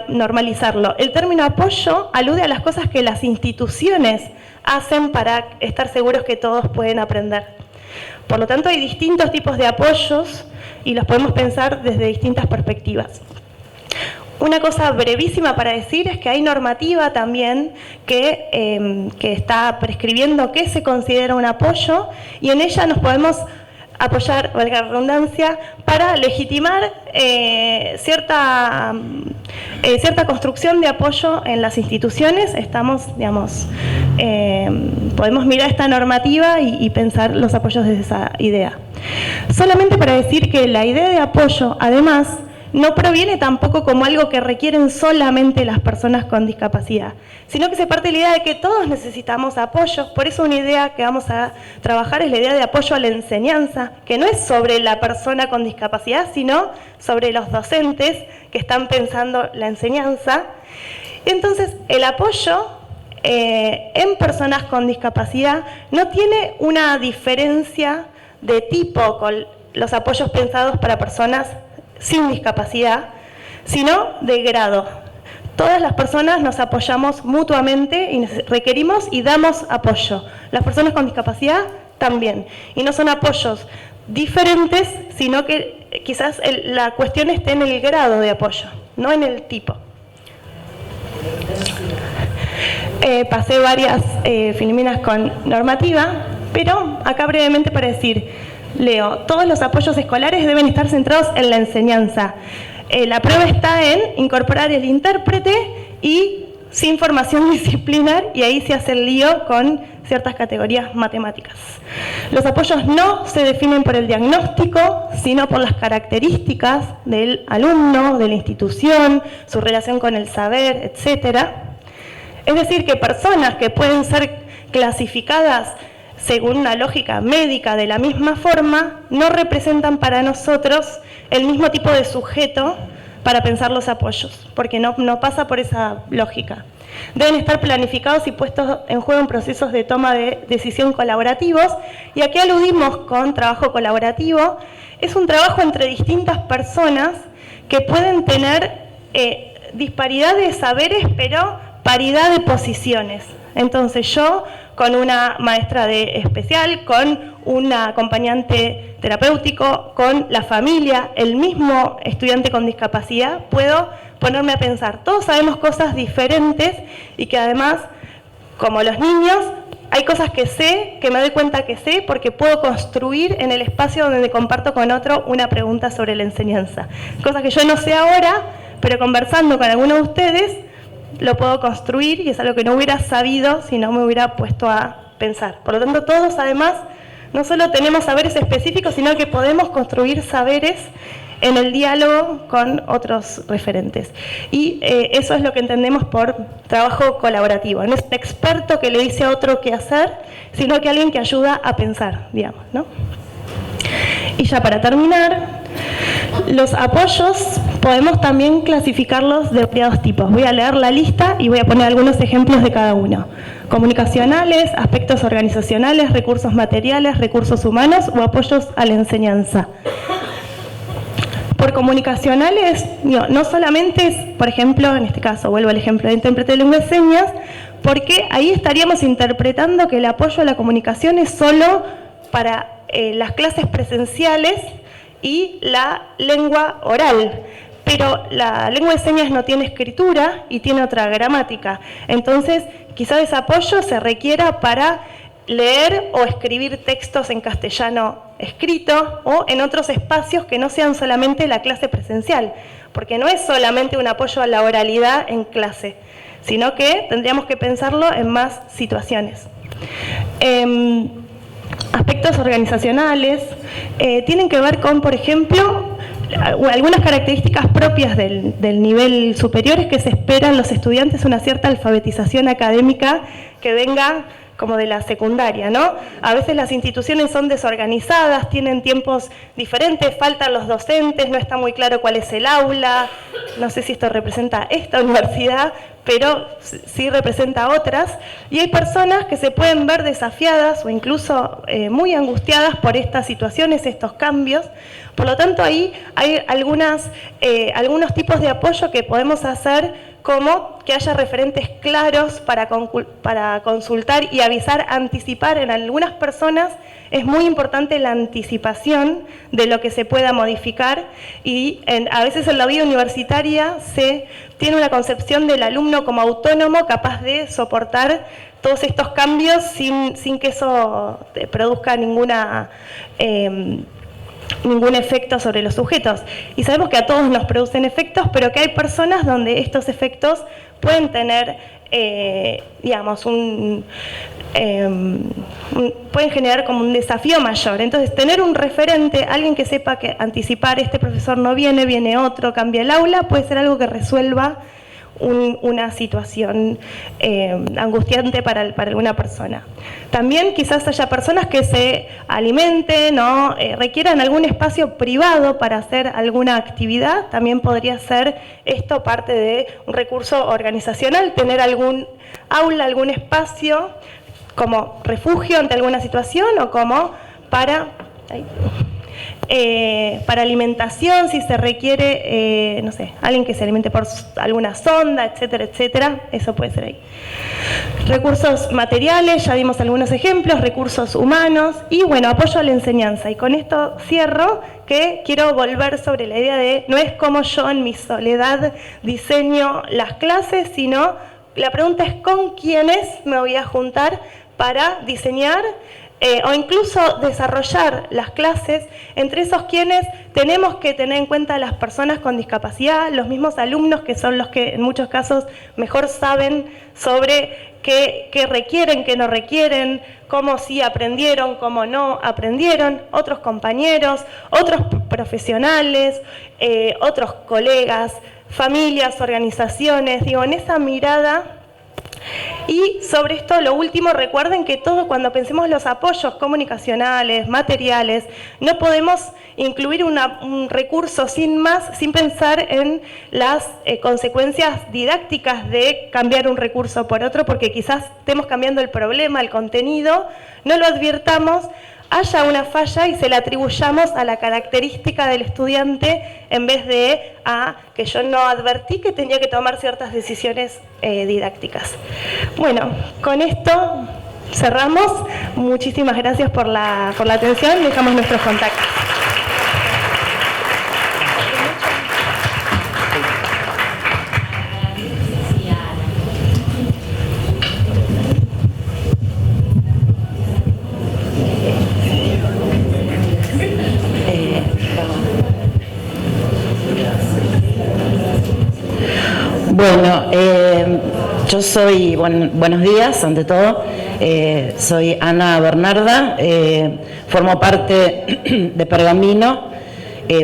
Speaker 9: normalizarlo. El término apoyo alude a las cosas que las instituciones hacen para estar seguros que todos pueden aprender. Por lo tanto, hay distintos tipos de apoyos y los podemos pensar desde distintas perspectivas. Una cosa brevísima para decir es que hay normativa también que está prescribiendo qué se considera un apoyo y en ella nos podemos apoyar, valga la redundancia, para legitimar cierta construcción de apoyo en las instituciones. Podemos mirar esta normativa y pensar los apoyos desde esa idea. Solamente para decir que la idea de apoyo, además, no proviene tampoco como algo que requieren solamente las personas con discapacidad, sino que se parte de la idea de que todos necesitamos apoyo. Por eso una idea que vamos a trabajar es la idea de apoyo a la enseñanza, que no es sobre la persona con discapacidad, sino sobre los docentes que están pensando la enseñanza. Entonces, el apoyo en personas con discapacidad no tiene una diferencia de tipo con los apoyos pensados para personas sin discapacidad, sino de grado. Todas las personas nos apoyamos mutuamente y requerimos y damos apoyo. Las personas con discapacidad también. Y no son apoyos diferentes, sino que quizás la cuestión esté en el grado de apoyo, no en el tipo. Pasé varias filminas con normativa, pero acá brevemente para decir, leo, todos los apoyos escolares deben estar centrados en la enseñanza. La prueba está en incorporar el intérprete y sin formación disciplinar, y ahí se hace el lío con ciertas categorías matemáticas. Los apoyos no se definen por el diagnóstico, sino por las características del alumno, de la institución, su relación con el saber, etc. Es decir, que personas que pueden ser clasificadas según una lógica médica de la misma forma, no representan para nosotros el mismo tipo de sujeto para pensar los apoyos, porque no pasa por esa lógica. Deben estar planificados y puestos en juego en procesos de toma de decisión colaborativos, y aquí aludimos con trabajo colaborativo. Es un trabajo entre distintas personas que pueden tener disparidad de saberes, pero paridad de posiciones. Entonces yo, con una maestra de especial, con un acompañante terapéutico, con la familia, el mismo estudiante con discapacidad, puedo ponerme a pensar. Todos sabemos cosas diferentes y que además, como los niños, hay cosas que sé, que me doy cuenta que sé, porque puedo construir en el espacio donde comparto con otro una pregunta sobre la enseñanza. Cosas que yo no sé ahora, pero conversando con alguno de ustedes, lo puedo construir y es algo que no hubiera sabido si no me hubiera puesto a pensar. Por lo tanto, todos además no solo tenemos saberes específicos, sino que podemos construir saberes en el diálogo con otros referentes. Y eso es lo que entendemos por trabajo colaborativo. No es un experto que le dice a otro qué hacer, sino que alguien que ayuda a pensar, digamos, ¿no? Y ya para terminar, los apoyos podemos también clasificarlos de variados tipos. Voy a leer la lista y voy a poner algunos ejemplos de cada uno. Comunicacionales, aspectos organizacionales, recursos materiales, recursos humanos o apoyos a la enseñanza. Por comunicacionales, no solamente es, por ejemplo, en este caso, vuelvo al ejemplo de intérprete de lengua de señas, porque ahí estaríamos interpretando que el apoyo a la comunicación es solo para las clases presenciales y la lengua oral, pero la lengua de señas no tiene escritura y tiene otra gramática. Entonces, quizás ese apoyo se requiera para leer o escribir textos en castellano escrito o en otros espacios que no sean solamente la clase presencial, porque no es solamente un apoyo a la oralidad en clase, sino que tendríamos que pensarlo en más situaciones. Aspectos organizacionales tienen que ver con, por ejemplo, algunas características propias del nivel superior es que se esperan los estudiantes una cierta alfabetización académica que venga como de la secundaria, ¿no? A veces las instituciones son desorganizadas, tienen tiempos diferentes, faltan los docentes, no está muy claro cuál es el aula, no sé si esto representa esta universidad, pero sí representa otras, y hay personas que se pueden ver desafiadas o incluso muy angustiadas por estas situaciones, estos cambios. Por lo tanto, ahí hay algunos tipos de apoyo que podemos hacer, como que haya referentes claros para consultar y avisar, anticipar. En algunas personas es muy importante la anticipación de lo que se pueda modificar y a veces en la vida universitaria se tiene una concepción del alumno como autónomo, capaz de soportar todos estos cambios sin que eso produzca ningún efecto sobre los sujetos. Y sabemos que a todos nos producen efectos, pero que hay personas donde estos efectos pueden tener, pueden generar como un desafío mayor. Entonces, tener un referente, alguien que sepa que anticipar, este profesor no viene, viene otro, cambia el aula, puede ser algo que resuelva una situación angustiante para alguna persona. También quizás haya personas que se alimenten o requieran algún espacio privado para hacer alguna actividad. También podría ser esto parte de un recurso organizacional, tener algún aula, algún espacio como refugio ante alguna situación o como para alimentación, si se requiere, no sé, alguien que se alimente por alguna sonda, etcétera, etcétera, eso puede ser ahí. Recursos materiales, ya dimos algunos ejemplos, recursos humanos y, bueno, apoyo a la enseñanza. Y con esto cierro, que quiero volver sobre la idea de no es como yo en mi soledad diseño las clases, sino la pregunta es con quiénes me voy a juntar para diseñar o incluso desarrollar las clases. Entre esos quienes tenemos que tener en cuenta a las personas con discapacidad, los mismos alumnos que son los que en muchos casos mejor saben sobre qué requieren, qué no requieren, cómo sí aprendieron, cómo no aprendieron, otros compañeros, otros profesionales, otros colegas, familias, organizaciones, digo, en esa mirada. Y sobre esto, lo último, recuerden que cuando pensemos los apoyos comunicacionales, materiales, no podemos incluir un recurso sin pensar en las consecuencias didácticas de cambiar un recurso por otro, porque quizás estemos cambiando el problema, el contenido, no lo advirtamos, haya una falla y se la atribuyamos a la característica del estudiante en vez de que yo no advertí que tenía que tomar ciertas decisiones didácticas. Bueno, con esto cerramos. Muchísimas gracias por la atención. Dejamos nuestros contactos.
Speaker 5: Bueno, yo soy, buenos días, ante todo, soy Ana Bernarda, formo parte de Pergamino,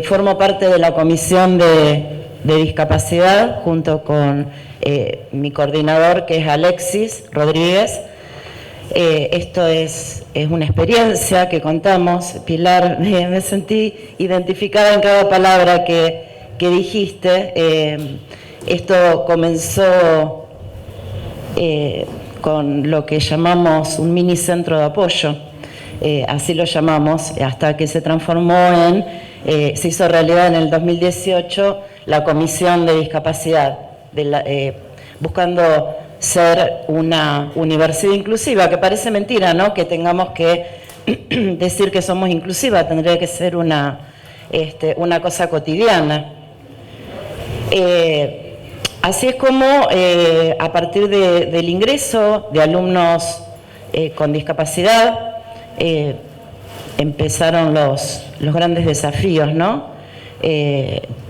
Speaker 5: formo parte de la Comisión de Discapacidad junto con mi coordinador, que es Alexis Rodríguez. Esto es una experiencia que contamos, Pilar, me sentí identificada en cada palabra que dijiste. Esto comenzó con lo que llamamos un mini centro de apoyo, así lo llamamos, hasta que se transformó se hizo realidad en el 2018 la Comisión de Discapacidad, buscando ser una universidad inclusiva, que parece mentira, ¿no?, que tengamos que decir que somos inclusivas, tendría que ser una cosa cotidiana. Así es como a partir del ingreso de alumnos con discapacidad, empezaron los grandes desafíos, ¿no?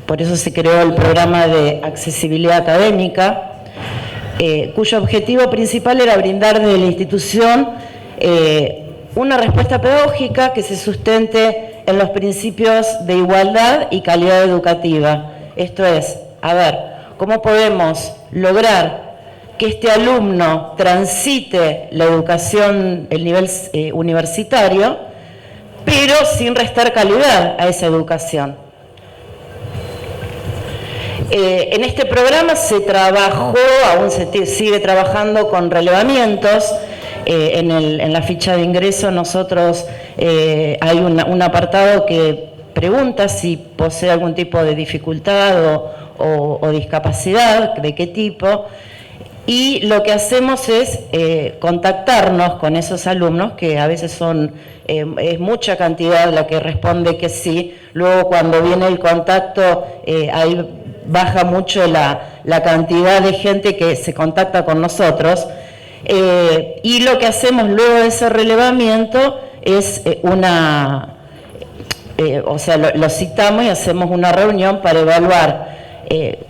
Speaker 5: Por eso se creó el programa de accesibilidad académica, cuyo objetivo principal era brindar desde la institución una respuesta pedagógica que se sustente en los principios de igualdad y calidad educativa. Esto es, a ver, ¿cómo podemos lograr que este alumno transite la educación, el nivel universitario, pero sin restar calidad a esa educación? En este programa se trabajó, aún se sigue trabajando con relevamientos. En la ficha de ingreso nosotros hay un apartado que pregunta si posee algún tipo de dificultad o discapacidad, de qué tipo, y lo que hacemos es contactarnos con esos alumnos, que a veces es mucha cantidad la que responde que sí. Luego cuando viene el contacto ahí baja mucho la cantidad de gente que se contacta con nosotros, y lo que hacemos luego de ese relevamiento es lo citamos y hacemos una reunión para evaluar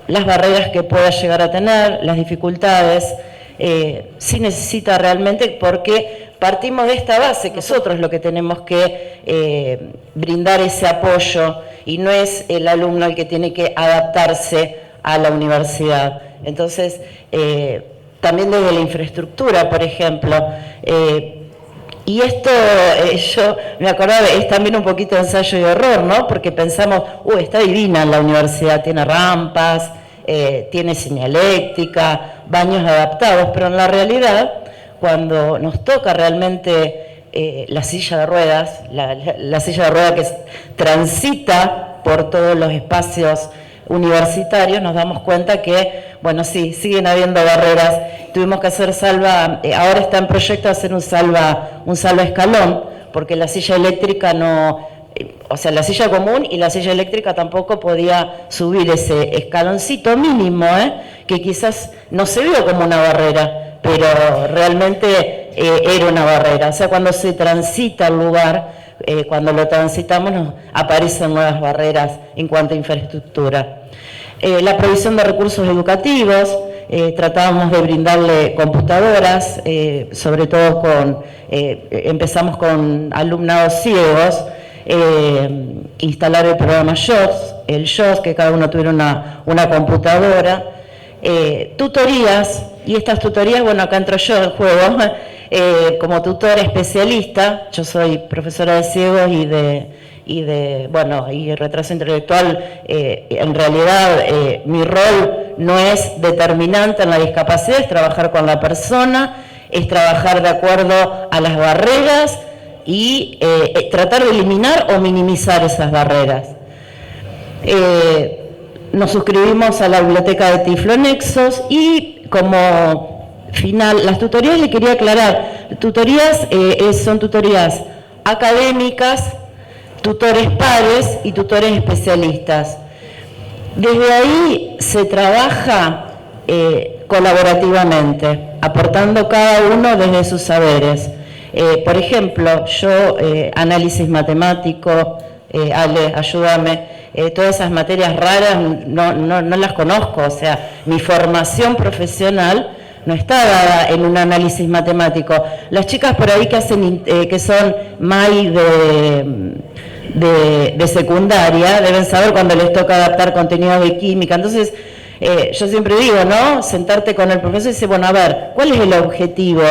Speaker 5: las barreras que pueda llegar a tener, las dificultades, si necesita realmente, porque partimos de esta base que nosotros lo que tenemos que brindar ese apoyo, y no es el alumno el que tiene que adaptarse a la universidad. Entonces, también desde la infraestructura, por ejemplo, y esto, yo me acordaba, es también un poquito de ensayo y error, ¿no? Porque pensamos, está divina la universidad, tiene rampas, tiene señaléctrica, baños adaptados, pero en la realidad, cuando nos toca realmente la silla de ruedas, la silla de ruedas que transita por todos los espacios universitarios, nos damos cuenta que, bueno, sí, siguen habiendo barreras. Tuvimos que hacer ahora está en proyecto hacer un salva escalón, porque la silla eléctrica la silla común y la silla eléctrica tampoco podía subir ese escaloncito mínimo, que quizás no se vio como una barrera, pero realmente era una barrera. O sea, cuando se transita el lugar, cuando lo transitamos nos aparecen nuevas barreras en cuanto a infraestructura. La provisión de recursos educativos, tratábamos de brindarle computadoras, sobre todo empezamos con alumnados ciegos, instalar el programa JOS, que cada uno tuviera una computadora, tutorías, y estas tutorías, bueno, acá entro yo en juego, como tutora especialista. Yo soy profesora de ciegos y retraso intelectual. En realidad mi rol no es determinante en la discapacidad, es trabajar con la persona, es trabajar de acuerdo a las barreras y tratar de eliminar o minimizar esas barreras. Nos suscribimos a la biblioteca de Tiflonexos, y como final, las tutorías, le quería aclarar, tutorías son tutorías académicas, tutores pares y tutores especialistas. Desde ahí se trabaja colaborativamente, aportando cada uno desde sus saberes. Por ejemplo, yo análisis matemático, Ale, ayúdame, todas esas materias raras no las conozco, o sea, mi formación profesional no está dada en un análisis matemático. Las chicas por ahí que son MAI de secundaria deben saber cuando les toca adaptar contenidos de química. Entonces, yo siempre digo, ¿no? Sentarte con el profesor y decir, bueno, a ver, ¿cuál es el objetivo?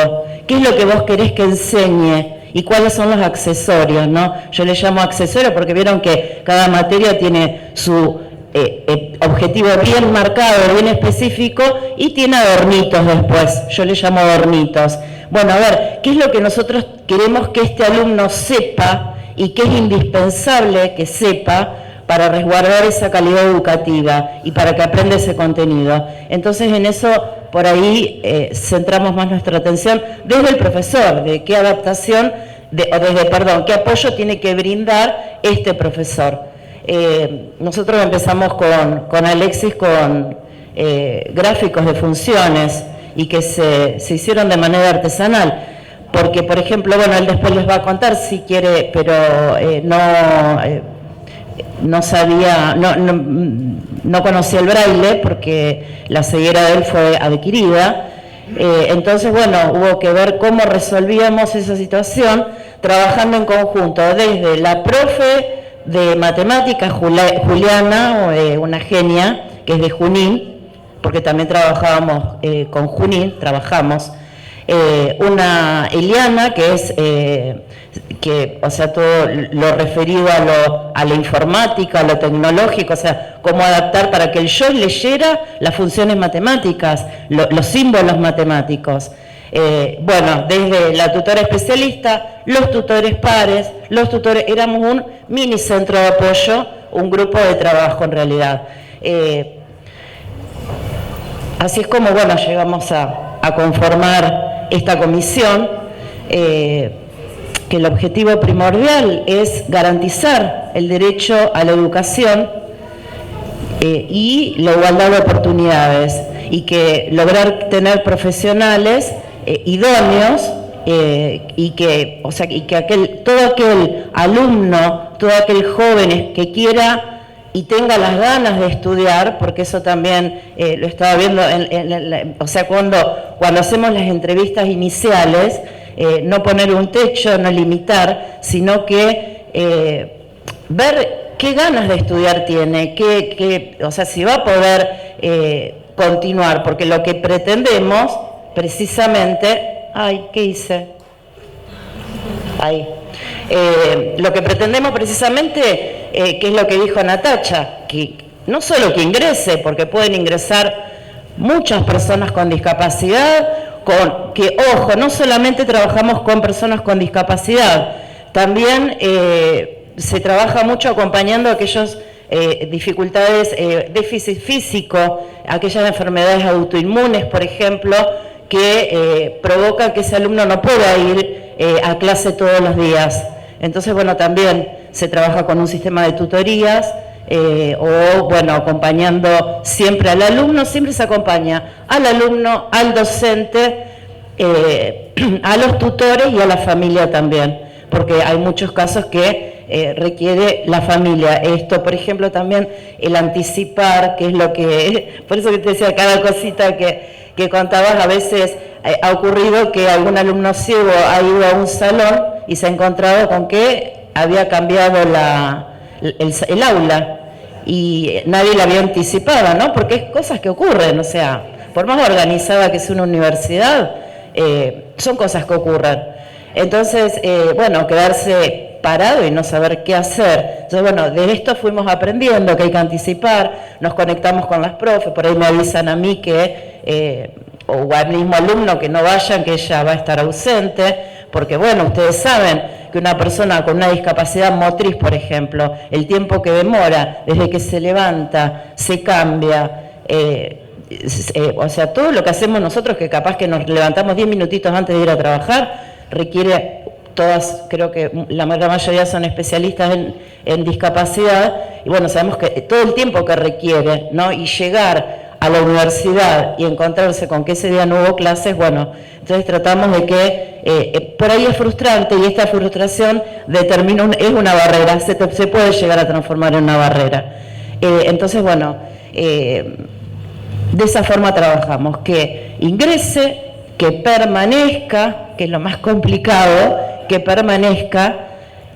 Speaker 5: ¿Qué es lo que vos querés que enseñe? ¿Y cuáles son los accesorios, no? Yo le llamo accesorios porque vieron que cada materia tiene su objetivo bien marcado, bien específico, y tiene adornitos después. Yo le llamo adornitos. Bueno, a ver, ¿qué es lo que nosotros queremos que este alumno sepa y qué es indispensable que sepa para resguardar esa calidad educativa y para que aprenda ese contenido? Entonces, en eso, por ahí, centramos más nuestra atención desde el profesor, de qué adaptación, qué apoyo tiene que brindar este profesor. Nosotros empezamos con Alexis con gráficos de funciones y que se hicieron de manera artesanal.
Speaker 11: porque, por ejemplo, bueno, él después les va a contar si quiere, pero no sabía, no conocía el braille porque la ceguera de él fue adquirida. Entonces, bueno, hubo que ver cómo resolvíamos esa situación trabajando en conjunto, desde la profe de matemáticas, Juliana, una genia, que es de Junín, porque también trabajábamos con Junín, una Eliana, que es, o sea, todo lo referido a la informática, a lo tecnológico, o sea, cómo adaptar para que el yo leyera las funciones matemáticas, los símbolos matemáticos. Bueno, desde la tutora especialista, los tutores pares, los tutores, éramos un mini centro de apoyo, un grupo de trabajo en realidad. Así es como, bueno, llegamos a conformar esta comisión, que el objetivo primordial es garantizar el derecho a la educación y la igualdad de oportunidades, y que lograr tener profesionales idóneos, y que todo aquel alumno, todo aquel joven que quiera y tenga las ganas de estudiar, porque eso también lo estaba viendo, o sea, cuando hacemos las entrevistas iniciales, no poner un techo, no limitar, sino que ver qué ganas de estudiar tiene, o sea, si va a poder continuar, porque lo que pretendemos precisamente, lo que pretendemos precisamente, que es lo que dijo Natacha, que no solo que ingrese, porque pueden ingresar muchas personas con discapacidad, ojo, no solamente trabajamos con personas con discapacidad, también se trabaja mucho acompañando aquellas dificultades, déficit físico, aquellas enfermedades autoinmunes, por ejemplo, que provocan que ese alumno no pueda ir a clase todos los días. Entonces, bueno, también se trabaja con un sistema de tutorías, o, bueno, acompañando siempre al alumno, siempre se acompaña al alumno, al docente, a los tutores y a la familia también, porque hay muchos casos que requiere la familia. Esto, por ejemplo, también el anticipar, que es lo que, por eso que te decía, cada cosita que contabas, a veces ha ocurrido que algún alumno ciego ha ido a un salón y se ha encontrado con que había cambiado el aula y nadie la había anticipado, ¿no? Porque es cosas que ocurren, o sea, por más organizada que sea una universidad, son cosas que ocurren. Entonces, bueno, quedarse parado y no saber qué hacer. Entonces, bueno, de esto fuimos aprendiendo que hay que anticipar, nos conectamos con las profes, por ahí me avisan a mí que, o al mismo alumno que no vayan, que ella va a estar ausente, porque bueno, ustedes saben que una persona con una discapacidad motriz, por ejemplo, el tiempo que demora desde que se levanta, se cambia, o sea, todo lo que hacemos nosotros, que capaz que nos levantamos 10 minutitos antes de ir a trabajar, requiere, todas, creo que la mayoría son especialistas en discapacidad, y bueno, sabemos que todo el tiempo que requiere, ¿no? Y llegar a la universidad y encontrarse con que ese día no hubo clases, bueno, entonces tratamos de que, por ahí es frustrante, y esta frustración es una barrera, se puede llegar a transformar en una barrera. Entonces, bueno, de esa forma trabajamos, que ingrese, que permanezca, que es lo más complicado, que permanezca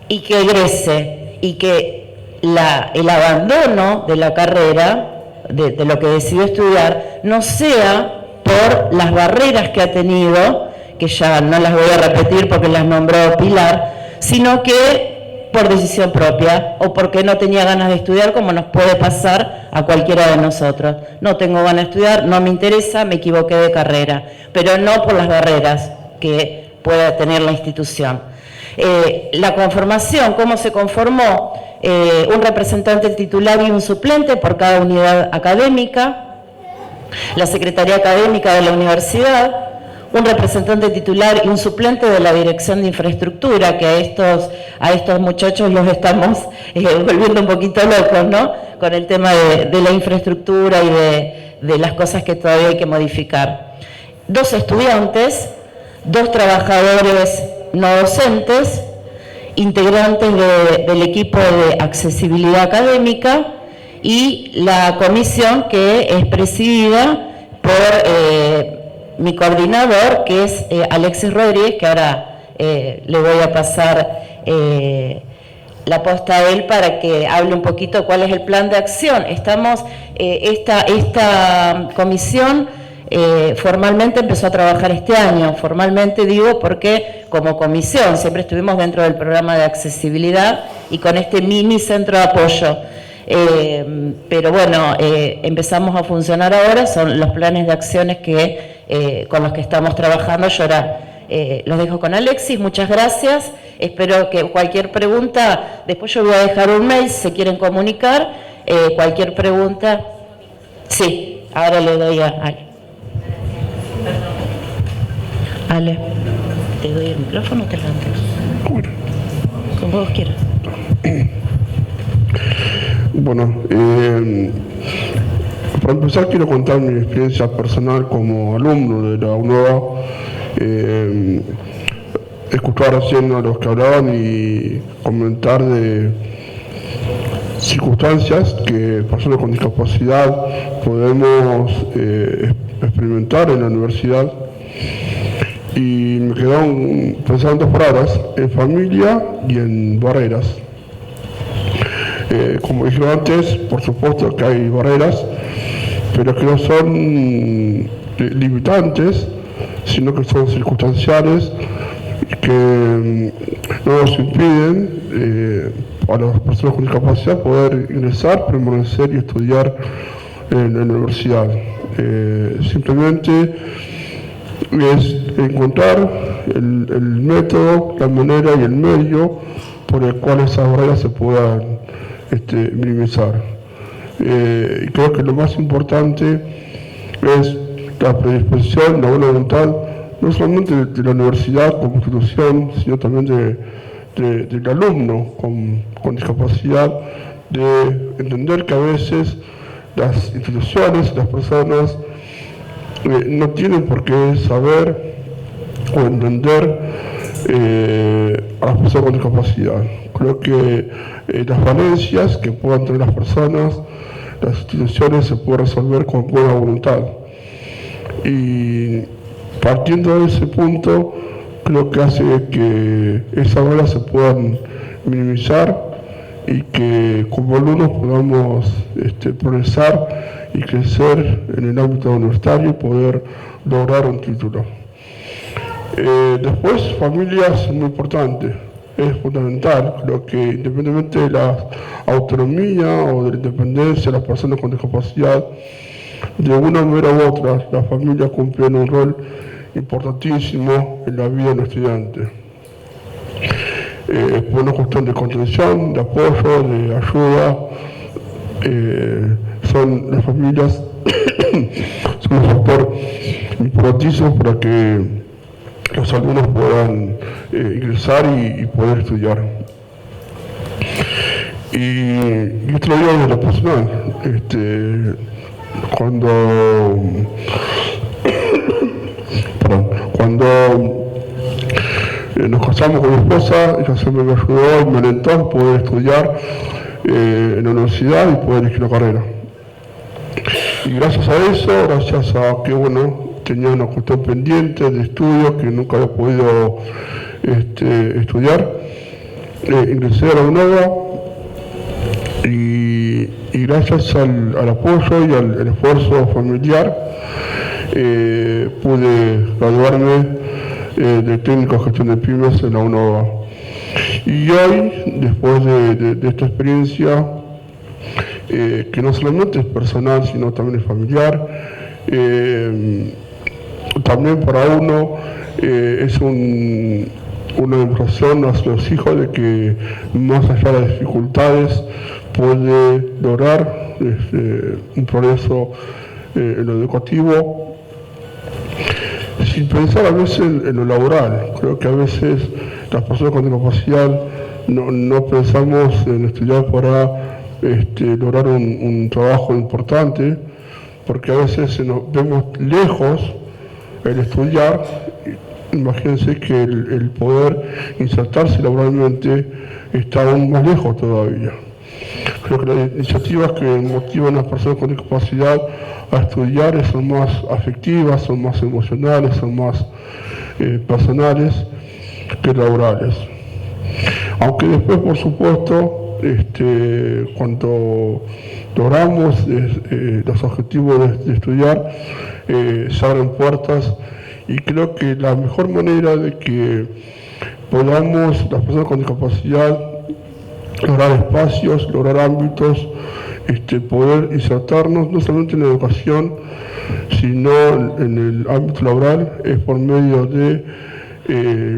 Speaker 11: y que egrese, y que el abandono de la carrera, de lo que decidió estudiar, no sea por las barreras que ha tenido, que ya no las voy a repetir porque las nombró Pilar, sino que por decisión propia, o porque no tenía ganas de estudiar, como nos puede pasar a cualquiera de nosotros. No tengo ganas de estudiar, no me interesa, me equivoqué de carrera, pero no por las barreras que pueda tener la institución. La conformación, ¿cómo se conformó? Un representante titular y un suplente por cada unidad académica, la Secretaría Académica de la Universidad, un representante titular y un suplente de la Dirección de Infraestructura, que a estos muchachos los estamos volviendo un poquito locos, ¿no? Con el tema de la infraestructura y de las cosas que todavía hay que modificar. 2 estudiantes, 2 trabajadores no docentes, integrantes del equipo de accesibilidad académica y la comisión que es presidida por mi coordinador, que es Alexis Rodríguez, que ahora le voy a pasar la posta a él para que hable un poquito cuál es el plan de acción. Estamos, esta comisión formalmente empezó a trabajar este año, formalmente digo porque como comisión siempre estuvimos dentro del programa de accesibilidad y con este mini centro de apoyo. Pero bueno, empezamos a funcionar ahora, son los planes de acciones con los que estamos trabajando. Yo ahora los dejo con Alexis, muchas gracias, espero que cualquier pregunta, después yo voy a dejar un mail si se quieren comunicar, cualquier pregunta, sí, ahora le doy a Ale. Ale, ¿te doy el micrófono o te lo doy? Como vos quieras.
Speaker 12: Bueno, para empezar quiero contar mi experiencia personal como alumno de la UNOVA. Escuchar recién a los que hablaban y comentar de circunstancias que personas con discapacidad podemos experimentar en la universidad. Y me quedaron pensando 2 palabras, en familia y en barreras. Como dije antes, por supuesto que hay barreras, pero que no son limitantes, sino que son circunstanciales que no nos impiden a las personas con discapacidad poder ingresar, permanecer y estudiar en la universidad. Simplemente es encontrar el método, la manera y el medio por el cual esas barreras se puedan minimizar. Y creo que lo más importante es la predisposición, la buena voluntad, no solamente de la universidad como institución, sino también del alumno con discapacidad, de entender que a veces las instituciones, las personas no tienen por qué saber o entender a las personas con discapacidad. Creo que las falencias que puedan tener las personas, las instituciones se pueden resolver con buena voluntad. Y partiendo de ese punto, creo que hace que esas barreras se puedan minimizar y que como alumnos podamos progresar y crecer en el ámbito universitario y poder lograr un título. Después, familia es muy importante, es fundamental. Creo que independientemente de la autonomía o de la independencia de las personas con discapacidad, de una manera u otra, la familia cumple un rol importantísimo en la vida de un estudiante. Por una cuestión de contención, de apoyo, de ayuda, son las familias son un factor importantísimo para que los alumnos puedan ingresar y poder estudiar. Y esto lo digo desde lo personal. Cuando nos casamos con mi esposa, ella siempre me ayudó y me alentó a poder estudiar en la universidad y poder elegir la carrera. Y gracias a eso, gracias a que tenía una cuestión pendiente de estudio que nunca había podido estudiar, ingresé a la UNOVA y gracias al apoyo y al esfuerzo familiar pude graduarme de técnico en gestión de pymes en la UNOVA. Y hoy, después de esta experiencia, que no solamente es personal, sino también es familiar, también para uno es una demostración hacia los hijos de que más allá de las dificultades puede lograr un progreso en lo educativo, sin pensar a veces en lo laboral. Creo que a veces las personas con discapacidad no pensamos en estudiar para lograr un trabajo importante, porque a veces vemos lejos el estudiar, imagínense que el poder insertarse laboralmente está aún más lejos todavía. Creo que las iniciativas que motivan a las personas con discapacidad a estudiar son más afectivas, son más emocionales, son más personales que laborales. Aunque después, por supuesto, cuando logramos los objetivos de estudiar, se abren puertas, y creo que la mejor manera de que podamos, las personas con discapacidad, lograr espacios, lograr ámbitos, poder insertarnos no solamente en la educación, sino en el ámbito laboral, es por medio de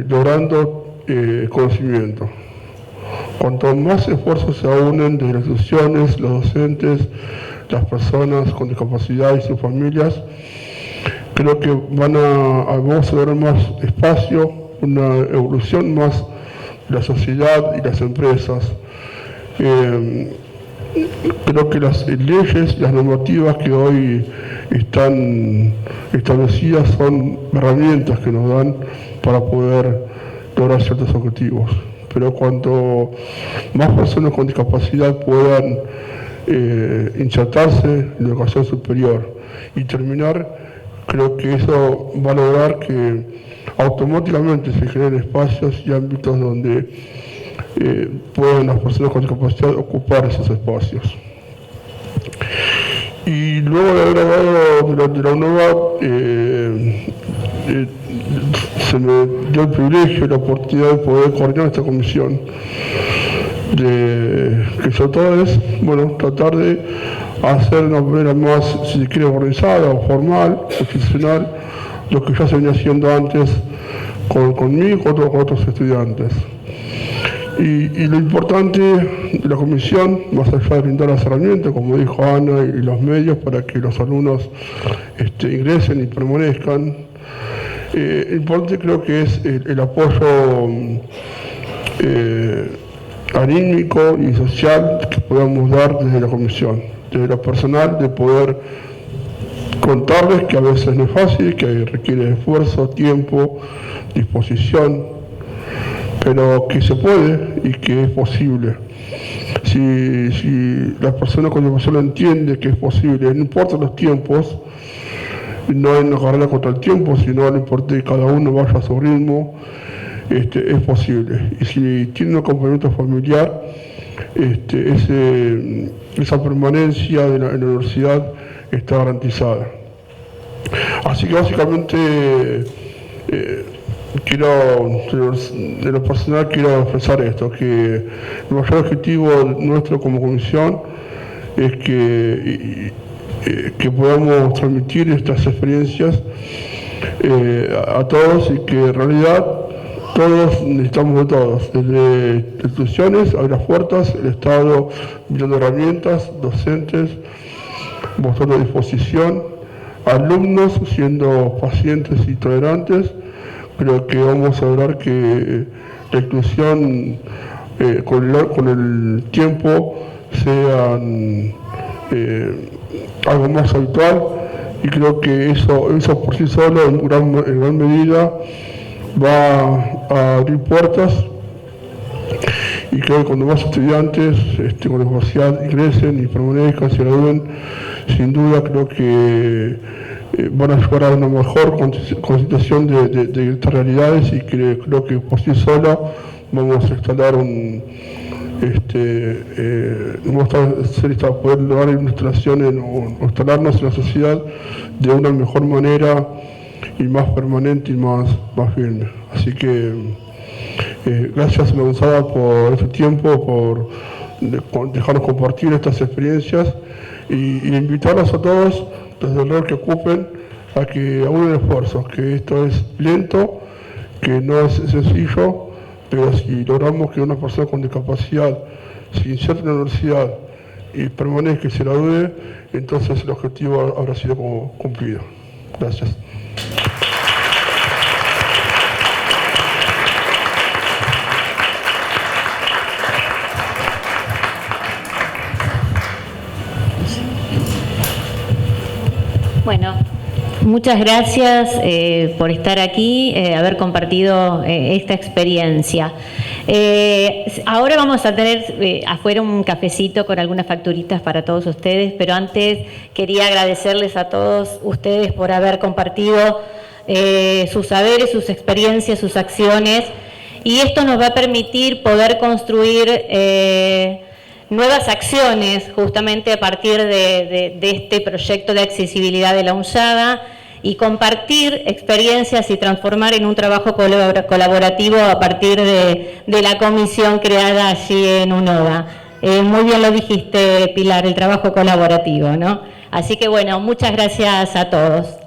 Speaker 12: logrando conocimiento. Cuanto más esfuerzos se unen de las instituciones, los docentes, las personas con discapacidad y sus familias, creo que vamos a lograr más espacio, una evolución más de la sociedad y las empresas. Creo que las leyes y las normativas que hoy están establecidas son herramientas que nos dan para poder lograr ciertos objetivos. Pero cuanto más personas con discapacidad puedan insertarse en la educación superior y terminar, creo que eso va a lograr que automáticamente se generen espacios y ámbitos donde puedan las personas con discapacidad ocupar esos espacios. Y luego de haber hablado de la UNOVA, se me dio el privilegio y la oportunidad de poder coordinar esta comisión, que sobre todo es, tratar de hacer de una manera más, si se quiere, organizada o formal, institucional, lo que ya se venía haciendo antes conmigo y con otros estudiantes. Y lo importante de la comisión, más allá de brindar las herramientas, como dijo Ana, y los medios para que los alumnos ingresen y permanezcan, importante creo que es el apoyo anímico y social que podamos dar desde la comisión, desde lo personal, de poder contarles que a veces no es fácil, que requiere esfuerzo, tiempo, disposición, pero que se puede y que es posible. Si la persona con discapacidad lo entiende que es posible, no importa los tiempos, no hay una carrera contra el tiempo, sino no importa que cada uno vaya a su ritmo, es posible. Y si tiene un acompañamiento familiar, esa permanencia en la universidad está garantizada. Así que básicamente de lo personal quiero expresar esto, que el mayor objetivo nuestro como comisión es que podamos transmitir estas experiencias a todos, y que en realidad todos necesitamos de todos, desde instituciones, abrir las puertas, el Estado brindando herramientas, docentes mostrando disposición, alumnos siendo pacientes y tolerantes. Creo que vamos a lograr que la inclusión con el tiempo sea algo más habitual, y creo que eso por sí solo en gran medida va a abrir puertas, y creo que cuando más estudiantes con discapacidad ingresen y permanezcan, se gradúen, sin duda creo que van a ayudar a una mejor constitución de estas realidades, y creo que por sí sola vamos a instalar poder lograr instalaciones o instalarnos en la sociedad de una mejor manera y más permanente y más firme. Así que gracias, Gonzalo, por este tiempo, por dejarnos compartir estas experiencias, y invitarlos a todos, desde el rol que ocupen, a que unan esfuerzos, que esto es lento, que no es sencillo, pero si logramos que una persona con discapacidad se inserte en la universidad y permanezca y se gradúe, entonces el objetivo habrá sido cumplido. Gracias.
Speaker 13: Muchas gracias por estar aquí, haber compartido esta experiencia. Ahora vamos a tener afuera un cafecito con algunas facturitas para todos ustedes, pero antes quería agradecerles a todos ustedes por haber compartido sus saberes, sus experiencias, sus acciones, y esto nos va a permitir poder construir nuevas acciones justamente a partir de este proyecto de accesibilidad de la UNLLADA y compartir experiencias y transformar en un trabajo colaborativo a partir de la comisión creada allí en UNOVA. Muy bien lo dijiste, Pilar, el trabajo colaborativo, ¿no? Así que bueno, muchas gracias a todos.